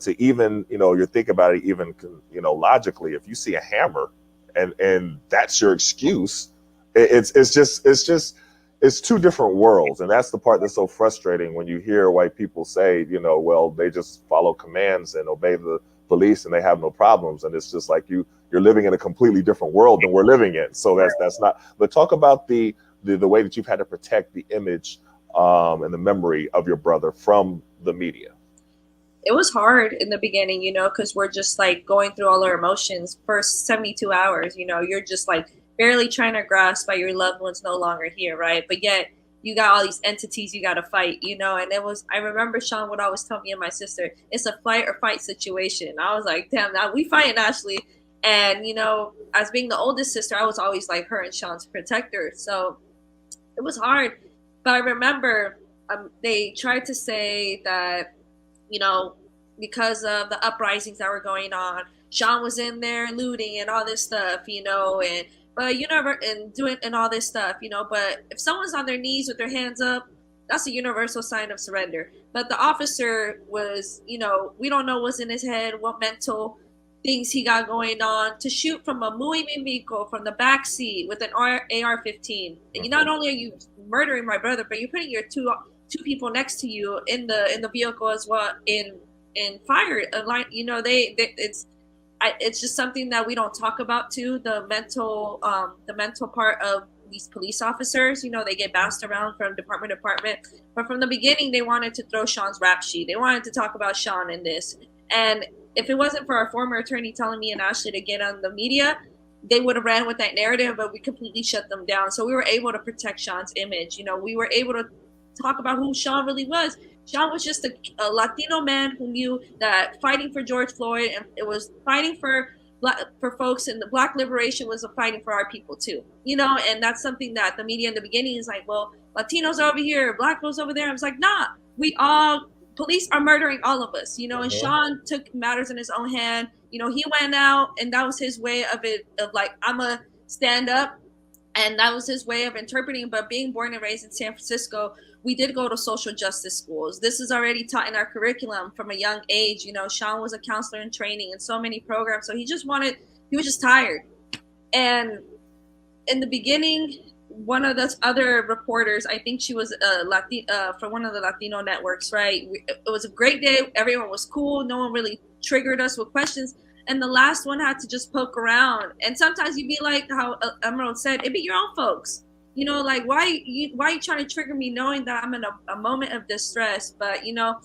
to even, you know, you think about it, even, you know, logically, if you see a hammer and that's your excuse, it's two different worlds. And that's the part that's so frustrating when you hear white people say, you know, well, they just follow commands and obey the police and they have no problems. And it's just like you're living in a completely different world than we're living in. So that's not, but talk about the way that you've had to protect the image and the memory of your brother from the media. It was hard in the beginning, you know, because we're just like going through all our emotions. First 72 hours, you know, you're just like barely trying to grasp by your loved ones no longer here, right? But yet you got all these entities you got to fight, you know. And I remember Sean would always tell me and my sister, it's a fight or fight situation. I was like, damn, now we fighting, Ashley. And, you know, as being the oldest sister, I was always like her and Sean's protector. So it was hard. But I remember they tried to say that, you know, because of the uprisings that were going on, Sean was in there looting and all this stuff, you know, but you never and doing and all this stuff, you know. But if someone's on their knees with their hands up, that's a universal sign of surrender. But the officer was, you know, we don't know what's in his head, what mental things he got going on, to shoot from a moving vehicle from the back seat with an AR-15. And not only are you murdering my brother, but you're putting your two people next to you in the vehicle as well in fire line. You know, it's just something that we don't talk about too. The mental part of these police officers, you know, they get bounced around from department to department. But from the beginning, they wanted to throw Sean's rap sheet. They wanted to talk about Sean in this. And if it wasn't for our former attorney telling me and Ashley to get on the media, they would have ran with that narrative, but we completely shut them down. So we were able to protect Sean's image. You know, we were able to talk about who Sean really was. Sean was just a Latino man who knew that fighting for George Floyd, and it was fighting for folks, and the Black liberation was a fighting for our people too. You know, and that's something that the media in the beginning is like, well, Latinos are over here, Black folks over there. I was like, nah, police are murdering all of us, you know. And Sean took matters in his own hand. You know, he went out, and that was his way of like, I'm a stand up. And that was his way of interpreting. But being born and raised in San Francisco, we did go to social justice schools. This is already taught in our curriculum from a young age. You know, Sean was a counselor in training in so many programs. So he was just tired. And in the beginning, one of the other reporters, I think she was from one of the Latino networks, right? It was a great day. Everyone was cool. No one really triggered us with questions. And the last one had to just poke around. And sometimes you'd be like how Emerald said, it'd be your own folks. You know, like, why are you trying to trigger me knowing that I'm in a moment of distress? But, you know,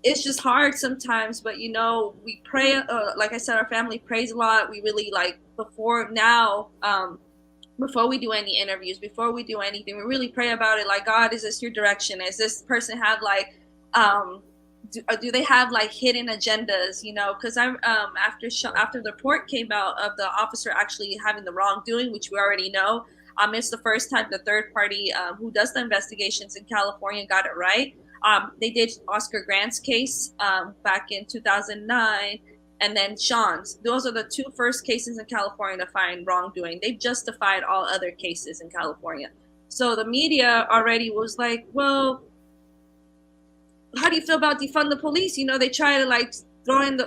it's just hard sometimes. But, you know, we pray, like I said, our family prays a lot. We really, like, before we do any interviews, before we do anything, we really pray about it. Like, God, is this your direction? Is this person have, like, do they have like hidden agendas, you know? Because after the report came out of the officer actually having the wrongdoing, which we already know, it's the first time the third party who does the investigations in California got it right. They did Oscar Grant's case back in 2009, and then Sean's. Those are the two first cases in California to find wrongdoing. They've justified all other cases in California. So the media already was like, well, how do you feel about defund the police? You know, they try to like throw in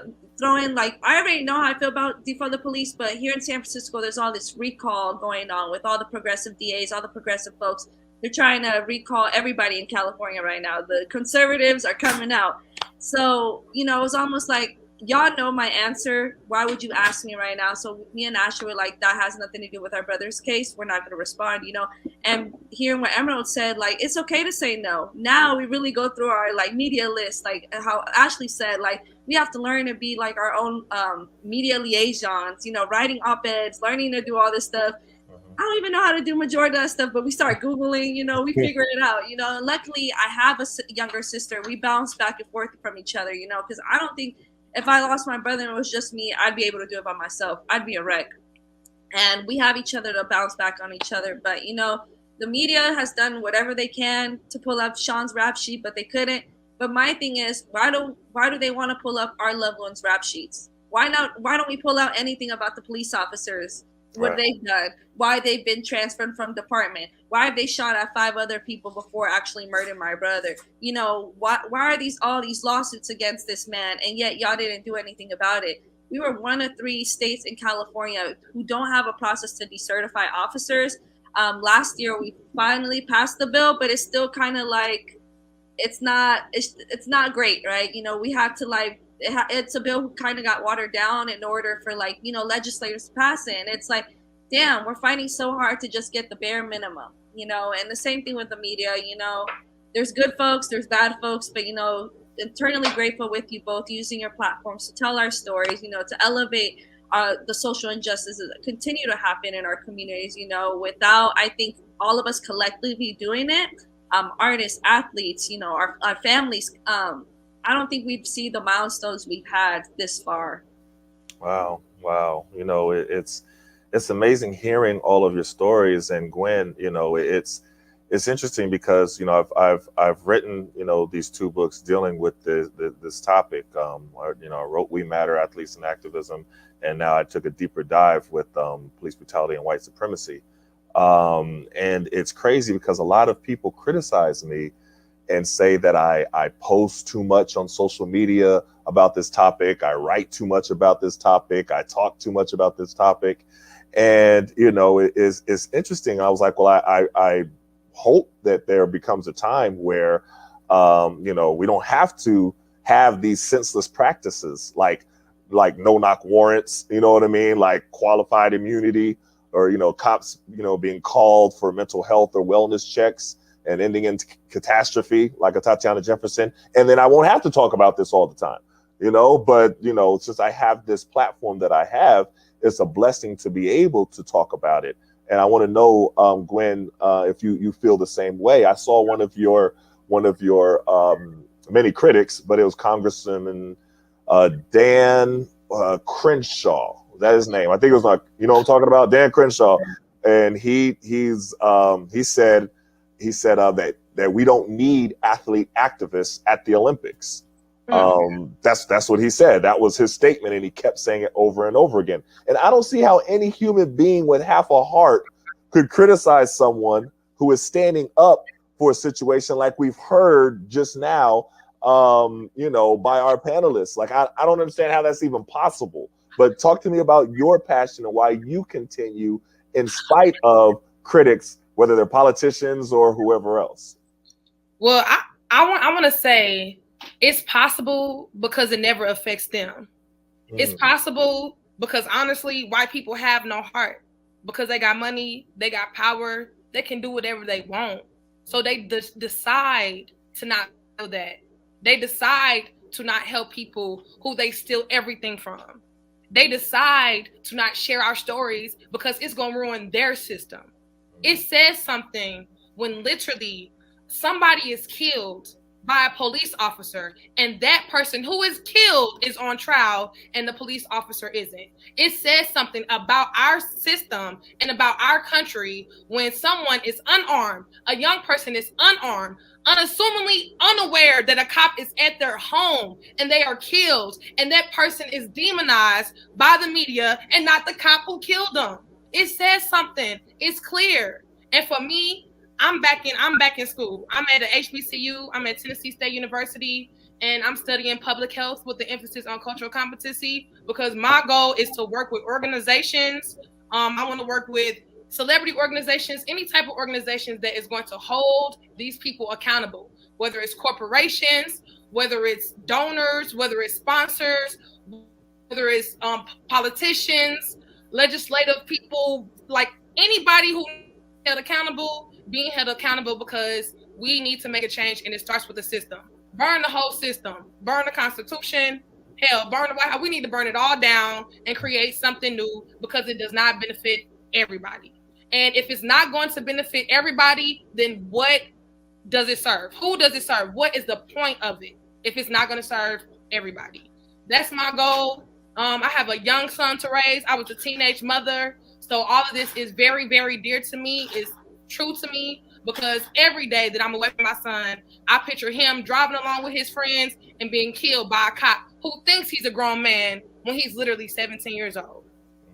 like, I already know how I feel about defund the police, but here in San Francisco, there's all this recall going on with all the progressive DAs, all the progressive folks. They're trying to recall everybody in California right now. The conservatives are coming out. So, you know, it was almost like, y'all know my answer. Why would you ask me right now? So me and Ashley were like, that has nothing to do with our brother's case. We're not going to respond, you know. And hearing what Emerald said, like, it's okay to say no. Now we really go through our like media list, like how Ashley said, like we have to learn to be like our own media liaisons, you know, writing op-eds, learning to do all this stuff. I don't even know how to do majority of that stuff, but we start Googling, you know, we figure it out, you know. And luckily I have a younger sister. We bounce back and forth from each other, you know, because I don't think if I lost my brother and it was just me, I'd be able to do it by myself. I'd be a wreck. And we have each other to bounce back on each other. But, you know, the media has done whatever they can to pull up Sean's rap sheet, but they couldn't. But my thing is, why do they want to pull up our loved ones' rap sheets? Why don't we pull out anything about the police officers? what Right. they've done, why they've been transferred from department, why have they shot at 5 other people before actually murdering my brother? You know, why are all these lawsuits against this man, and yet y'all didn't do anything about it? We were one of 3 states in California who don't have a process to decertify officers. Last year we finally passed the bill, but it's still kind of like it's not great, right? You know, we had to like it's a bill who kind of got watered down in order for like, you know, legislators to pass it. And it's like, damn, we're fighting so hard to just get the bare minimum, you know. And the same thing with the media, you know, there's good folks, there's bad folks, but, you know, internally grateful with you both using your platforms to tell our stories, you know, to elevate the social injustices that continue to happen in our communities, you know, without, I think, all of us collectively doing it, artists, athletes, you know, our families, I don't think we've seen the milestones we've had this far. Wow. You know, it's amazing hearing all of your stories. And Gwen, you know, it's interesting because, you know, I've written, you know, these 2 books dealing with this topic. You know, I wrote We Matter, Athletes and Activism, and now I took a deeper dive with police brutality and white supremacy. And it's crazy because a lot of people criticize me and say that I post too much on social media about this topic. I write too much about this topic. I talk too much about this topic. And, you know, it's interesting. I was like, well, I hope that there becomes a time where, you know, we don't have to have these senseless practices like no-knock warrants, you know what I mean? Like qualified immunity, or, you know, cops, you know, being called for mental health or wellness checks and ending in catastrophe like Atatiana Jefferson. And then I won't have to talk about this all the time, you know, but, you know, since I have this platform that I have, it's a blessing to be able to talk about it. And I want to know, Gwen, if you feel the same way. I saw one of your many critics, but it was Congressman Dan Crenshaw. Is that his name? I think it was like, you know what I'm talking about, Dan Crenshaw. And he said that we don't need athlete activists at the Olympics. That's what he said. That was his statement, and he kept saying it over and over again. And I don't see how any human being with half a heart could criticize someone who is standing up for a situation like we've heard just now, you know, by our panelists. Like, I don't understand how that's even possible. But talk to me about your passion and why you continue in spite of critics, whether they're politicians or whoever else. Well, I want to say it's possible because it never affects them. It's possible because, honestly, white people have no heart because they got money, they got power, they can do whatever they want. So they decide to not do that. They decide to not help people who they steal everything from. They decide to not share our stories because it's going to ruin their system. It says something when literally somebody is killed by a police officer and that person who is killed is on trial and the police officer isn't. It says something about our system and about our country when someone is unarmed, a young person is unarmed, unassumingly unaware that a cop is at their home and they are killed, and that person is demonized by the media and not the cop who killed them. It says something. It's clear. And for me, I'm back in school. I'm at an HBCU. I'm at Tennessee State University, and I'm studying public health with the emphasis on cultural competency because my goal is to work with organizations. I want to work with celebrity organizations, any type of organizations that is going to hold these people accountable, whether it's corporations, whether it's donors, whether it's sponsors, whether it's politicians, legislative people, like anybody who held accountable, being held accountable, because we need to make a change, and it starts with the system. Burn the whole system. Burn the Constitution. Hell, burn the White House. We need to burn it all down and create something new because it does not benefit everybody. And if it's not going to benefit everybody, then what does it serve? Who does it serve? What is the point of it if it's not going to serve everybody? That's my goal. I have a young son to raise. I was a teenage mother. So all of this is very, very dear to me. It's true to me because every day that I'm away from my son, I picture him driving along with his friends and being killed by a cop who thinks he's a grown man when he's literally 17 years old.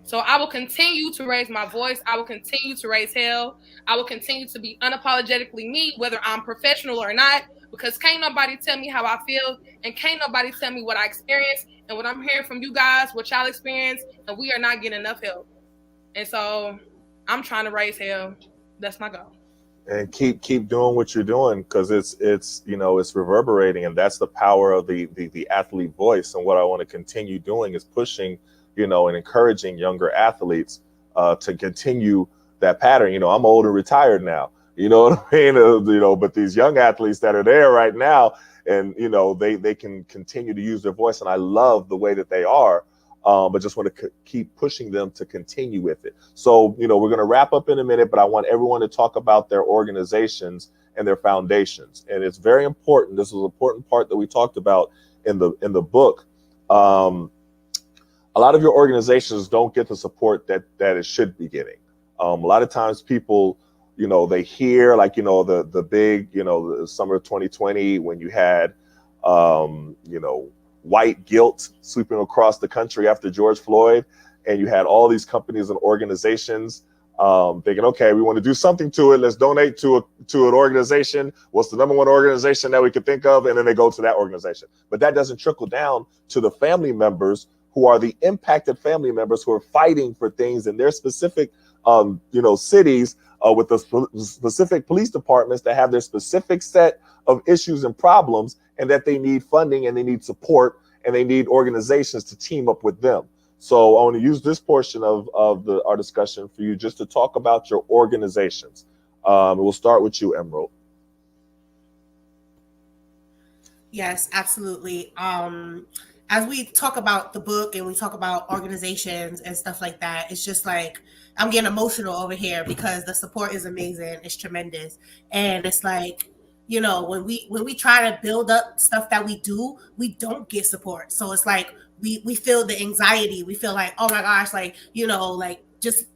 So I will continue to raise my voice. I will continue to raise hell. I will continue to be unapologetically me, whether I'm professional or not, because can't nobody tell me how I feel, and can't nobody tell me what I experience, and what I'm hearing from you guys, what y'all experience, and we are not getting enough help. And so I'm trying to raise hell. That's my goal. And keep doing what you're doing, because it's you know, it's reverberating, and that's the power of the athlete voice. And what I want to continue doing is pushing, you know, and encouraging younger athletes to continue that pattern. You know, I'm old and retired now, you know what I mean? You know, but these young athletes that are there right now, and you know, they can continue to use their voice, and I love the way that they are. But just want to keep pushing them to continue with it. So, you know, we're going to wrap up in a minute, but I want everyone to talk about their organizations and their foundations. And it's very important. This was an important part that we talked about in the book. A lot of your organizations don't get the support that it should be getting. A lot of times people, you know, they hear, like, you know, the big, you know, the summer of 2020, when you had, you know, white guilt sweeping across the country after George Floyd, and you had all these companies and organizations thinking, okay, we want to do something to it. Let's donate to an organization. What's the number one organization that we could think of? And then they go to that organization. But that doesn't trickle down to the family members, who are the impacted family members, who are fighting for things in their specific, you know, cities, with the specific police departments that have their specific set of issues and problems, and that they need funding, and they need support, and they need organizations to team up with them. So I want to use this portion of our discussion for you just to talk about your organizations. We'll start with you, Emerald. Yes, absolutely. As we talk about the book and we talk about organizations and stuff like that, it's just like, I'm getting emotional over here because the support is amazing. It's tremendous. And it's like, you know, when we try to build up stuff that we do, we don't get support. So it's like, we feel the anxiety. We feel like, oh my gosh, like, you know, like just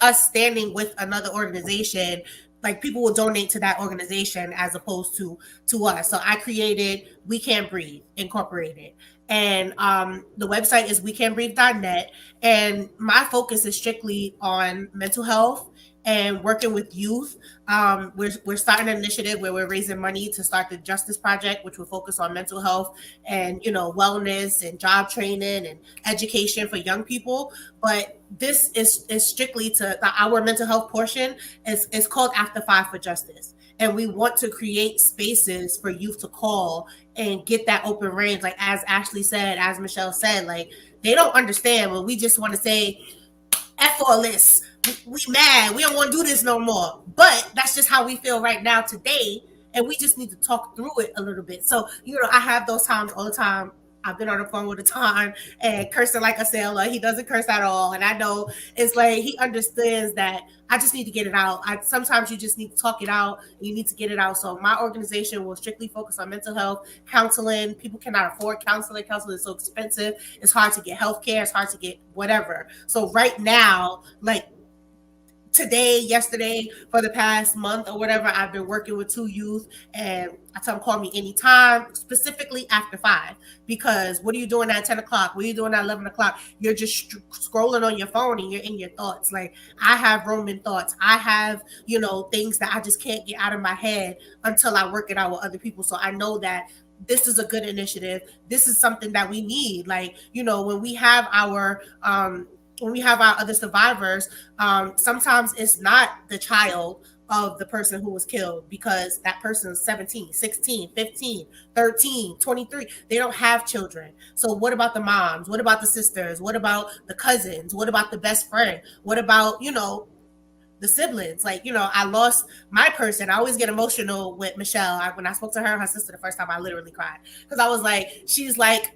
us standing with another organization, like people will donate to that organization as opposed to us. So I created We Can Breathe Incorporated. And the website is wecanbreathe.net. And my focus is strictly on mental health and working with youth. We're starting an initiative where we're raising money to start the Justice Project, which will focus on mental health and, you know, wellness and job training and education for young people. But this is strictly to our mental health portion. It's called After 5 for Justice. And we want to create spaces for youth to call and get that open range. Like, as Ashley said, as Michelle said, like, they don't understand, but we just want to say, F all this. We mad. We don't want to do this no more. But that's just how we feel right now today. And we just need to talk through it a little bit. So, you know, I have those times all the time. I've been on the phone with Etan and cursing like a sailor. He doesn't curse at all. And I know it's like, he understands that I just need to get it out. Sometimes you just need to talk it out. You need to get it out. So my organization will strictly focus on mental health, counseling. People cannot afford counseling. Counseling is so expensive. It's hard to get healthcare. It's hard to get whatever. So right now, like, today, yesterday, for the past month or whatever, I've been working with 2 youth, and I tell them, call me anytime, specifically after 5, because what are you doing at 10 o'clock? What are you doing at 11 o'clock? You're just scrolling on your phone and you're in your thoughts. Like, I have roaming thoughts. I have, you know, things that I just can't get out of my head until I work it out with other people. So I know that this is a good initiative. This is something that we need. Like, you know, when we have our other survivors, sometimes it's not the child of the person who was killed, because that person is 17, 16, 15, 13, 23. They don't have children. So what about the moms? What about the sisters? What about the cousins? What about the best friend? What about, you know, the siblings? Like, you know, I lost my person. I always get emotional with Michelle. When I spoke to her and her sister the first time, I literally cried, because I was like, she's like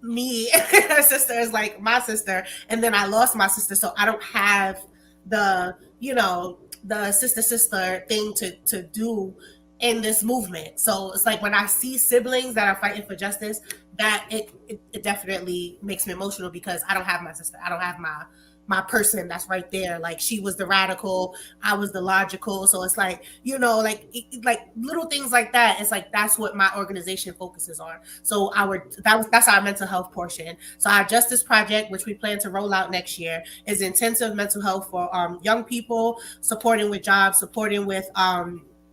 me, her sister is like my sister, and then I lost my sister, so I don't have the, you know, the sister thing to do in this movement. So it's like, when I see siblings that are fighting for justice, that it definitely makes me emotional, because I don't have my sister, I don't have my person that's right there. Like she was the radical, I was the logical. So it's like, you know, like little things like that. It's like that's what my organization focuses on. So that's our mental health portion. So our justice project, which we plan to roll out next year, is intensive mental health for young people, supporting with jobs, supporting with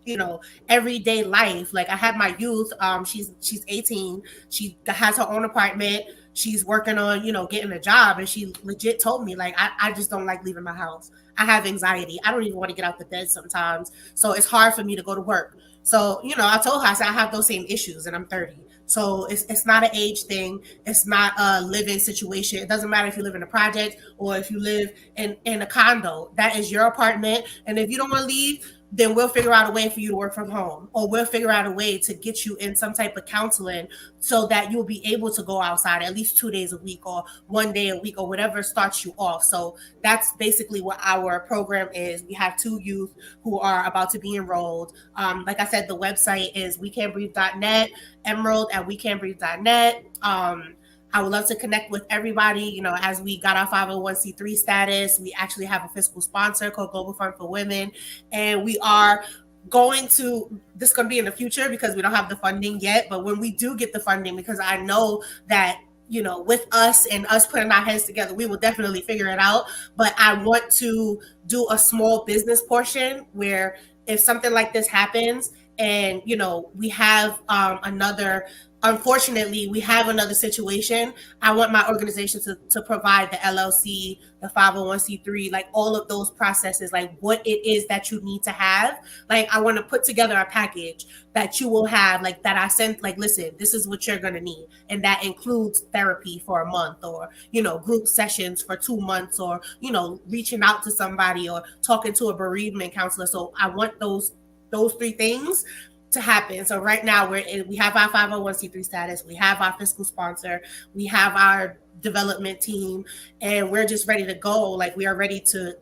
you know, everyday life. Like I had my youth, she's 18, she has her own apartment, she's working on, you know, getting a job, and she legit told me, like, I just don't like leaving my house. I have anxiety. I don't even want to get out the bed sometimes. So it's hard for me to go to work. So, you know, I told her, I said, I have those same issues and I'm 30. So it's not an age thing. It's not a living situation. It doesn't matter if you live in a project or if you live in a condo. That is your apartment. And if you don't want to leave, then we'll figure out a way for you to work from home, or we'll figure out a way to get you in some type of counseling so that you'll be able to go outside at least 2 days a week or 1 day a week or whatever starts you off. So that's basically what our program is. We have 2 youth who are about to be enrolled. Like I said, the website is wecanbreathe.net, Emerald at wecanbreathe.net. I would love to connect with everybody. You know, as we got our 501c3 status, we actually have a fiscal sponsor called Global Fund for Women. And we are going to, this is going to be in the future because we don't have the funding yet. But when we do get the funding, because I know that, you know, with us and us putting our heads together, we will definitely figure it out. But I want to do a small business portion where if something like this happens and, you know, we have unfortunately, we have another situation, I want my organization to provide the LLC, the 501c3, like all of those processes, like what it is that you need to have. Like I want to put together a package that you will have, like that I sent, like, listen, this is what you're going to need. And that includes therapy for a month, or, you know, group sessions for 2 months, or, you know, reaching out to somebody or talking to a bereavement counselor. So I want those 3 things to happen. So right now we have our 501c3 status, we have our fiscal sponsor, we have our development team, and we're just ready to go. Like we are ready to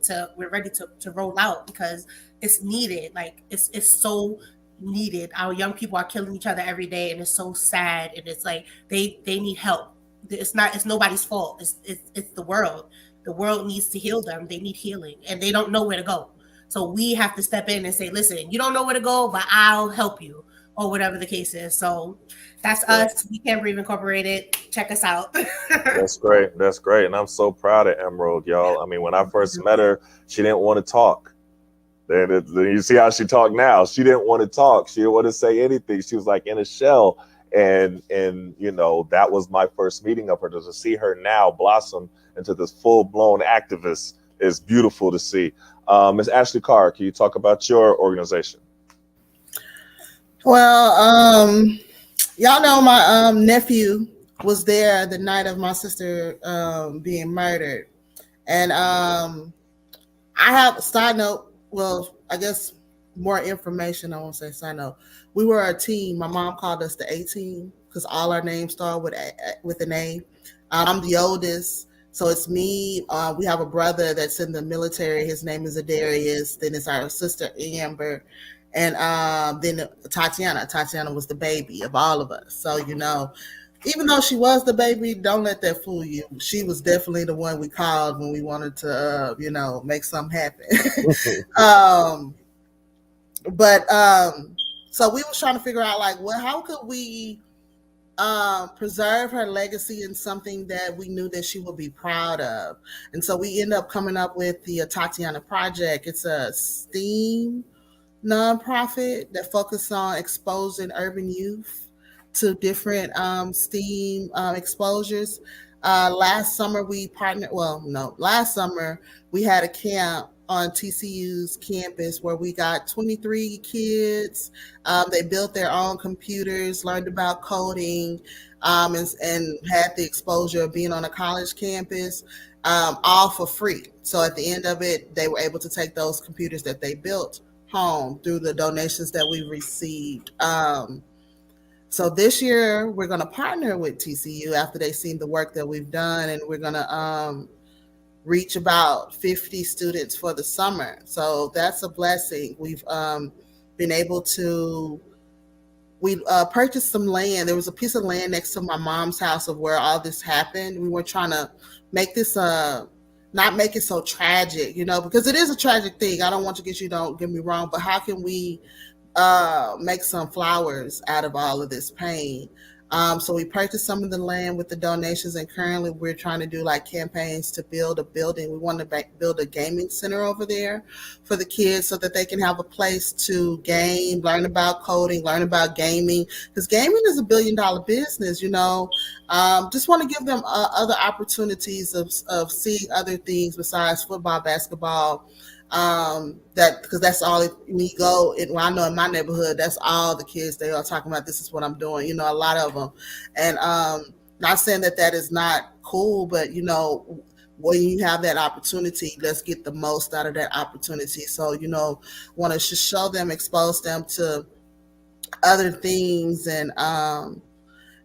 roll out because it's needed. Like it's so needed. Our young people are killing each other every day, and it's so sad. And it's like they need help. It's nobody's fault. It's the world. The world needs to heal them. They need healing, and they don't know where to go. So we have to step in and say, listen, you don't know where to go, but I'll help you, or whatever the case is. So that's us. We Can't Breathe Incorporated. Check us out. That's great. That's great. And I'm so proud of Emerald, y'all. I mean, when I first met her, she didn't want to talk. Then you see how she talked now. She didn't want to talk. She didn't want to say anything. She was like in a shell. And you know, that was my first meeting of her. To see her now blossom into this full-blown activist is beautiful to see. Ms. Ashley Carr, can you talk about your organization? Well, y'all know my nephew was there the night of my sister being murdered. And I have a side note, well, I guess more information, I won't say side note. We were a team. My mom called us the A-team because all our names start with a name. I'm the oldest. So it's me. We have a brother that's in the military. His name is Adarius. Then it's our sister Amber, and then Tatiana. Tatiana was the baby of all of us. So, you know, even though she was the baby, don't let that fool you. She was definitely the one we called when we wanted to, you know, make something happen. So we was trying to figure out, like, well, how could we preserve her legacy in something that we knew that she would be proud of. And so we end up coming up with the Atatiana Project. It's a STEAM nonprofit that focuses on exposing urban youth to different STEAM exposures. Last summer we had a camp on TCU's campus where we got 23 kids. They built their own computers, learned about coding, and had the exposure of being on a college campus, all for free. So at the end of it, they were able to take those computers that they built home through the donations that we received. So this year, we're going to partner with TCU after they've seen the work that we've done, and we're going to reach about 50 students for the summer. So that's a blessing. We've been able to, we purchased some land. There was a piece of land next to my mom's house of where all this happened. We were trying to make this not not make it so tragic, because it is a tragic thing. I don't want to don't get me wrong, but how can we make some flowers out of all of this pain? So we purchased some of the land with the donations, and currently we're trying to do like campaigns to build a building. We want to build a gaming center over there for the kids so that they can have a place to game, learn about coding, learn about gaming, because gaming is $1 billion business. Just want to give them other opportunities of seeing other things besides football, basketball. Because that's all when you go I know in my neighborhood, that's all the kids, they are talking about, this is what I'm doing, a lot of them. And not saying that is not cool, but when you have that opportunity, let's get the most out of that opportunity. So want to just show them, expose them to other things, and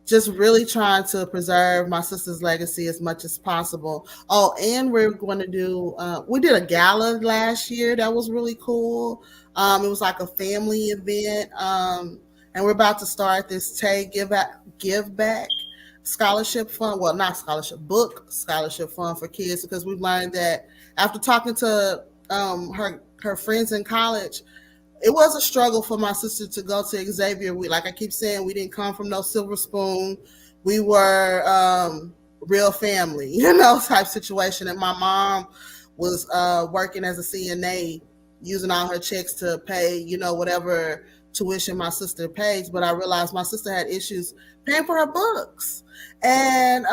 just really trying to preserve my sister's legacy as much as possible. Oh, and we're going to do, we did a gala last year. That was really cool. It was like a family event. And we're about to start this Give Back scholarship fund. Well, not scholarship, book scholarship fund for kids, because we've learned that after talking to her friends in college, it was a struggle for my sister to go to Xavier. Like I keep saying, we didn't come from no silver spoon. We were real family, type situation. And my mom was working as a CNA, using all her checks to pay, whatever tuition my sister pays. But I realized my sister had issues paying for her books. And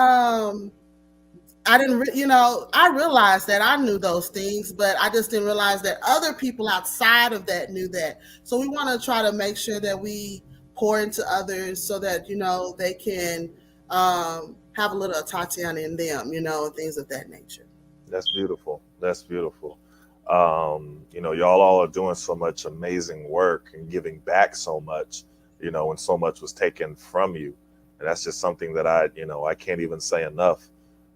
I didn't, I realized that I knew those things, but I just didn't realize that other people outside of that knew that. So we want to try to make sure that we pour into others so that, they can have a little Tatiana in them, things of that nature. That's beautiful. That's beautiful. Y'all all are doing so much amazing work and giving back so much, when so much was taken from you. And that's just something that I can't even say enough.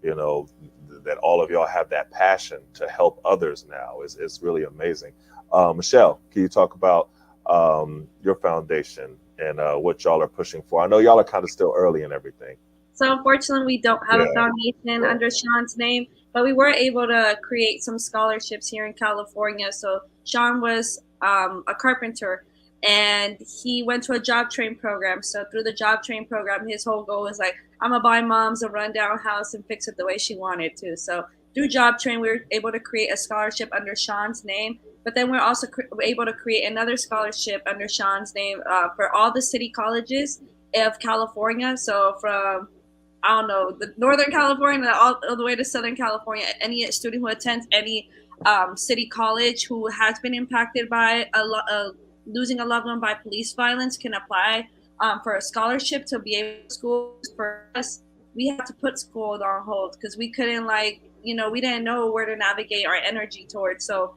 That all of y'all have that passion to help others now is really amazing. Michelle, can you talk about your foundation and what y'all are pushing for? I know y'all are kind of still early and everything. So unfortunately, we don't have a foundation under Sean's name, but we were able to create some scholarships here in California. So Sean was a carpenter, and he went to a job train program. So through the job train program, his whole goal was like, I'm going to buy mom's a rundown house and fix it the way she wanted to. So through job train, we were able to create a scholarship under Sean's name. But then we're also able to create another scholarship under Sean's name for all the city colleges of California. So from, the Northern California all the way to Southern California, any student who attends any city college who has been impacted by losing a loved one by police violence can apply for a scholarship to be able to school. For us, we had to put school on hold because we couldn't we didn't know where to navigate our energy towards. So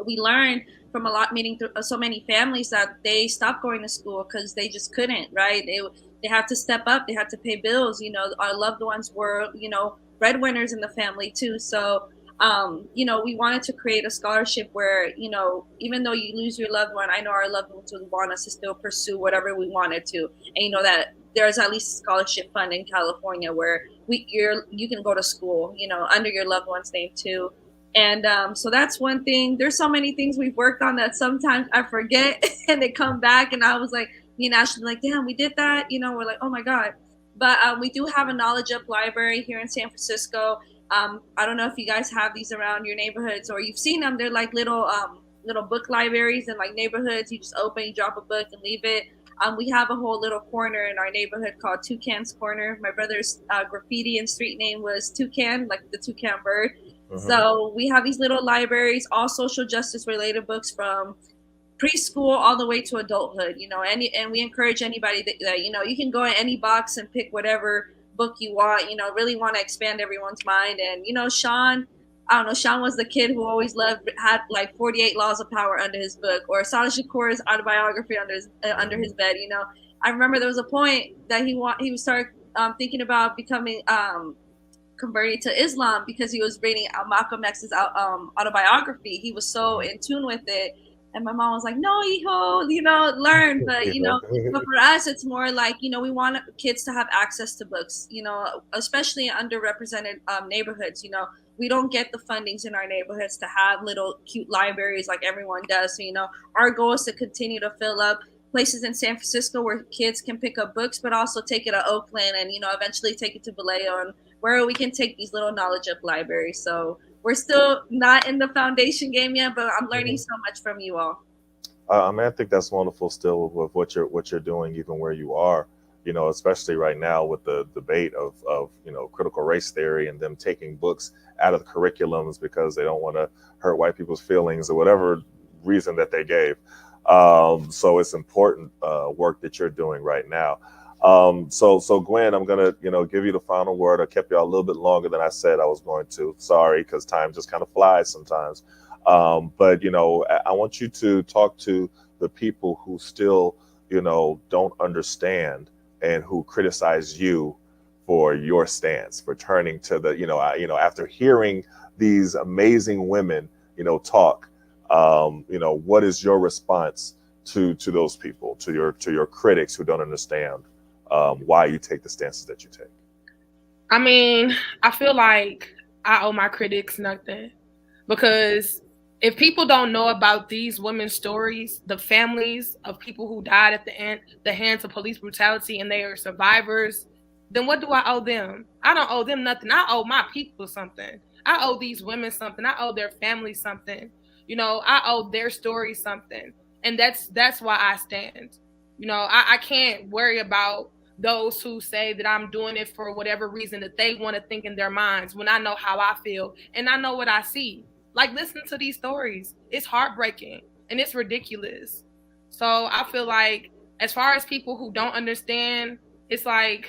we learned from meeting so many families that they stopped going to school because they just couldn't, right? They had to step up. They had to pay bills. Our loved ones were, breadwinners in the family too. So we wanted to create a scholarship where, even though you lose your loved one, I know our loved ones would want us to still pursue whatever we wanted to. And that there's at least a scholarship fund in California where you can go to school, under your loved one's name too. And so that's one thing. There's so many things we've worked on that sometimes I forget and they come back. And I was like, me and Ashley like, damn, we did that. We're like, oh my God. But we do have a Knowledge Up library here in San Francisco. I don't know if you guys have these around your neighborhoods or you've seen them. They're like little book libraries in like neighborhoods. You just open, you drop a book and leave it. We have a whole little corner in our neighborhood called Toucan's Corner. My brother's graffiti and street name was Toucan, like the toucan bird. Uh-huh. So we have these little libraries, all social justice related books from preschool all the way to adulthood, and we encourage anybody that you can go in any box and pick whatever book you want, really want to expand everyone's mind. And Sean was the kid who always had like 48 Laws of Power under his book, or Sala Shakur's autobiography under his bed. I remember there was a point that he would start thinking about becoming converted to Islam because he was reading Malcolm X's autobiography. He was so in tune with it. And my mom was like, no, hijo, learn. But, but for us, it's more like, we want kids to have access to books, especially in underrepresented neighborhoods. we don't get the fundings in our neighborhoods to have little cute libraries like everyone does. So, you know, our goal is to continue to fill up places in San Francisco where kids can pick up books, but also take it to Oakland and, you know, eventually take it to Vallejo, and where we can take these little knowledge up libraries. So we're still not in the foundation game yet, but I'm learning so much from you all. I mean, I think that's wonderful still with what you're doing, even where you are, you know, especially right now with the debate of, you know, critical race theory and them taking books out of the curriculums because they don't want to hurt white people's feelings or whatever reason that they gave. So it's important work that you're doing right now. So Gwen, I'm gonna, you know, give you the final word. I kept you a little bit longer than I said I was going to. Sorry, because time just kind of flies sometimes. But you know, I want you to talk to the people who still, you know, don't understand and who criticize you for your stance, for turning to the, you know, after hearing these amazing women, you know, talk. You know, what is your response to those people, to your critics who don't understand why you take the stances that you take? I mean, I feel like I owe my critics nothing, because if people don't know about these women's stories, the families of people who died at the hands of police brutality, and they are survivors, then what do I owe them? I don't owe them nothing. I owe my people something. I owe these women something. I owe their families something. You know, I owe their story something. And that's why I stand. You know, I can't worry about those who say that I'm doing it for whatever reason that they want to think in their minds, when I know how I feel and I know what I see. Like, listen to these stories. It's heartbreaking and it's ridiculous. So I feel like, as far as people who don't understand, it's like,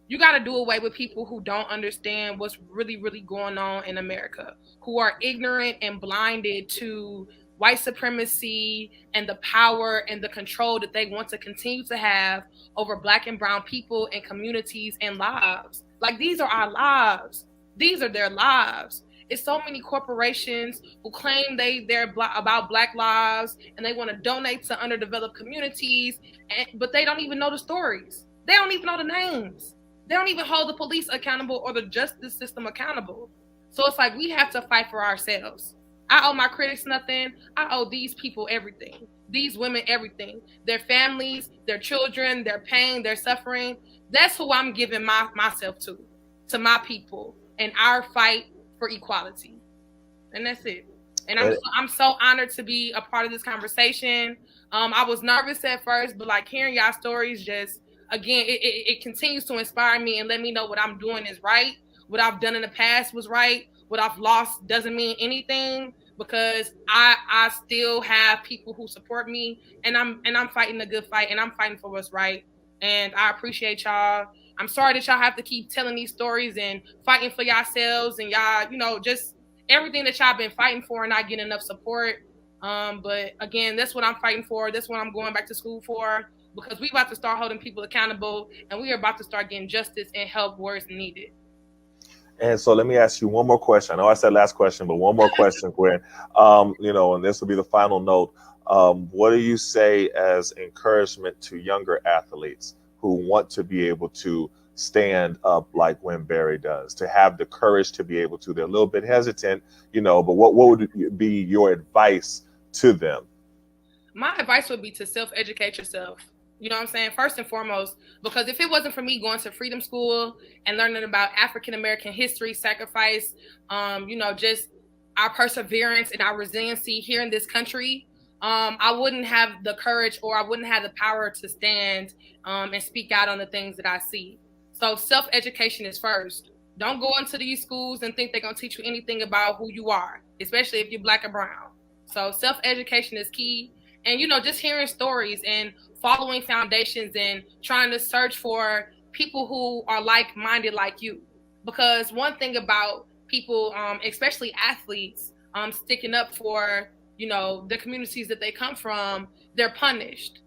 you got to do away with people who don't understand what's really, really going on in America, who are ignorant and blinded to white supremacy and the power and the control that they want to continue to have over Black and brown people and communities and lives. Like, these are our lives. These are their lives. It's so many corporations who claim they're about Black lives and they want to donate to underdeveloped communities, but they don't even know the stories. They don't even know the names. They don't even hold the police accountable or the justice system accountable. So it's like, we have to fight for ourselves. I owe my critics nothing. I owe these people everything. These women everything. Their families, their children, their pain, their suffering. That's who I'm giving myself to my people, and our fight for equality. And that's it. And I'm so honored to be a part of this conversation. I was nervous at first, but like, hearing y'all stories just, again, it continues to inspire me and let me know what I'm doing is right. What I've done in the past was right. What I've lost doesn't mean anything, because I still have people who support me, and I'm fighting a good fight, and I'm fighting for what's right. And I appreciate y'all. I'm sorry that y'all have to keep telling these stories and fighting for yourselves, and y'all, you know, just everything that y'all been fighting for and not getting enough support. But again, that's what I'm fighting for. That's what I'm going back to school for, because we about to start holding people accountable, and we are about to start getting justice and help where it's needed. And so let me ask you one more question. I know I said last question, but one more question, Gwen. You know, and this will be the final note. What do you say as encouragement to younger athletes who want to be able to stand up like Gwen Berry does, to have the courage to be able to? They're a little bit hesitant, you know, but what would be your advice to them? My advice would be to self-educate yourself. You know what I'm saying? First and foremost, because if it wasn't for me going to Freedom School and learning about African-American history, sacrifice, you know, just our perseverance and our resiliency here in this country, I wouldn't have the courage, or I wouldn't have the power to stand and speak out on the things that I see. So self-education is first. Don't go into these schools and think they're going to teach you anything about who you are, especially if you're Black or brown. So self-education is key. And, you know, just hearing stories and following foundations and trying to search for people who are like-minded like you. Because one thing about people, especially athletes, sticking up for, you know, the communities that they come from, they're punished.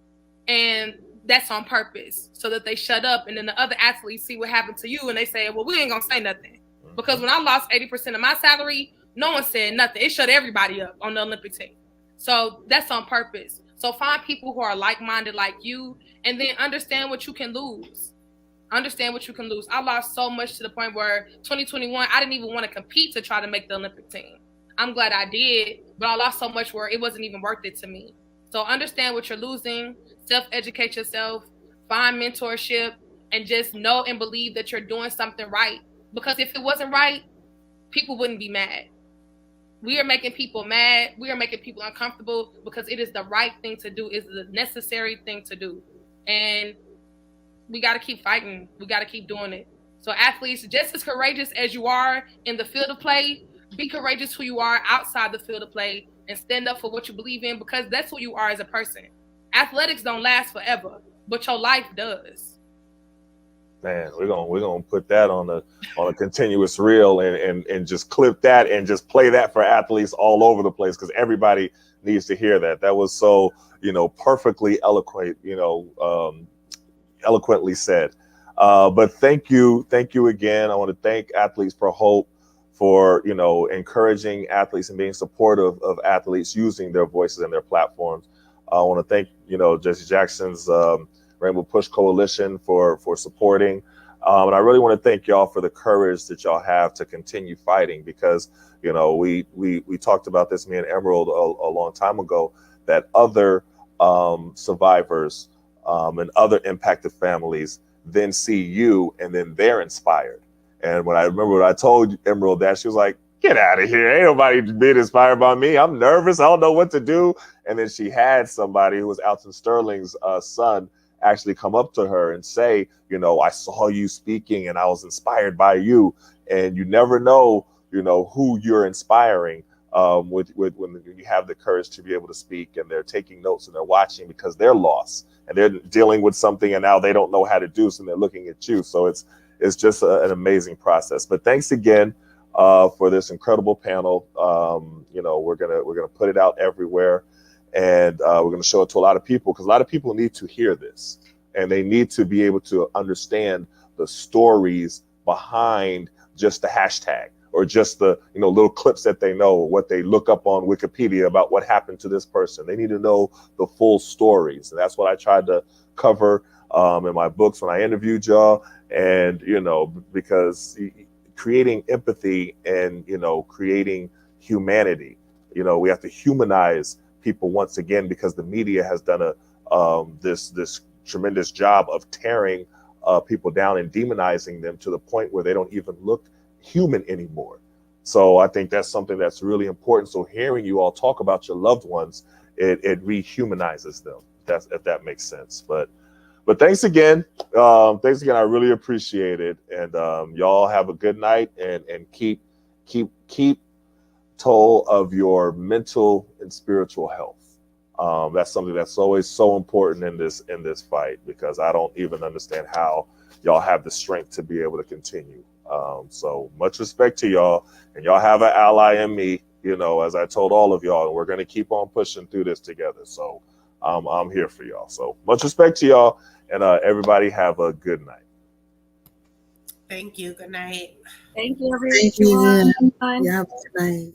And that's on purpose, so that they shut up, and then the other athletes see what happened to you and they say, well, we ain't gonna say nothing. Because when I lost 80% of my salary, no one said nothing. It shut everybody up on the Olympic team. So that's on purpose. So find people who are like-minded like you, and then understand what you can lose. Understand what you can lose. I lost so much to the point where 2021, I didn't even want to compete to try to make the Olympic team. I'm glad I did, but I lost so much where it wasn't even worth it to me. So understand what you're losing, self-educate yourself, find mentorship, and just know and believe that you're doing something right. Because if it wasn't right, people wouldn't be mad. We are making people mad. We are making people uncomfortable because it is the right thing to do. It's the necessary thing to do. And we got to keep fighting. We got to keep doing it. So athletes, just as courageous as you are in the field of play, be courageous who you are outside the field of play and stand up for what you believe in, because that's who you are as a person. Athletics don't last forever, but your life does. Man, we're gonna put that on a continuous reel and just clip that and just play that for athletes all over the place, because everybody needs to hear that. That was so, perfectly eloquently said. But thank you again. I want to thank Athletes for Hope for encouraging athletes and being supportive of athletes using their voices and their platforms. I want to thank Jesse Jackson's Rainbow Push Coalition for supporting, and I really want to thank y'all for the courage that y'all have to continue fighting, because we talked about this, me and Emerald, a long time ago, that other survivors and other impacted families then see you and then they're inspired. And when I told Emerald that, she was like, "Get out of here. Ain't nobody being inspired by me. I'm nervous. I don't know what to do." And then she had somebody who was Alton Sterling's son actually come up to her and say, "I saw you speaking and I was inspired by you." And you never know, who you're inspiring when you have the courage to be able to speak, and they're taking notes and they're watching because they're lost and they're dealing with something and now they don't know how to do, so they're looking at you. So it's just an amazing process. But thanks again for this incredible panel. We're gonna put it out everywhere, and we're gonna show it to a lot of people, because a lot of people need to hear this, and they need to be able to understand the stories behind just the hashtag or just the little clips that they know, or what they look up on Wikipedia about what happened to this person. They need to know the full stories, and that's what I tried to cover in my books when I interviewed y'all. And because creating empathy and creating humanity, we have to humanize people once again, because the media has done this tremendous job of tearing people down and demonizing them to the point where they don't even look human anymore. So I think that's something that's really important. So hearing you all talk about your loved ones, it rehumanizes them. If that makes sense. But thanks again. I really appreciate it. And y'all have a good night, and keep toll of your mental and spiritual health. That's something that's always so important in this fight, because I don't even understand how y'all have the strength to be able to continue. So much respect to y'all, and y'all have an ally in me, as I told all of y'all, and we're going to keep on pushing through this together. So I'm here for y'all. So much respect to y'all, and everybody have a good night. Thank you. Good night. Thank you, everyone. Thank you. Yeah, have a good night.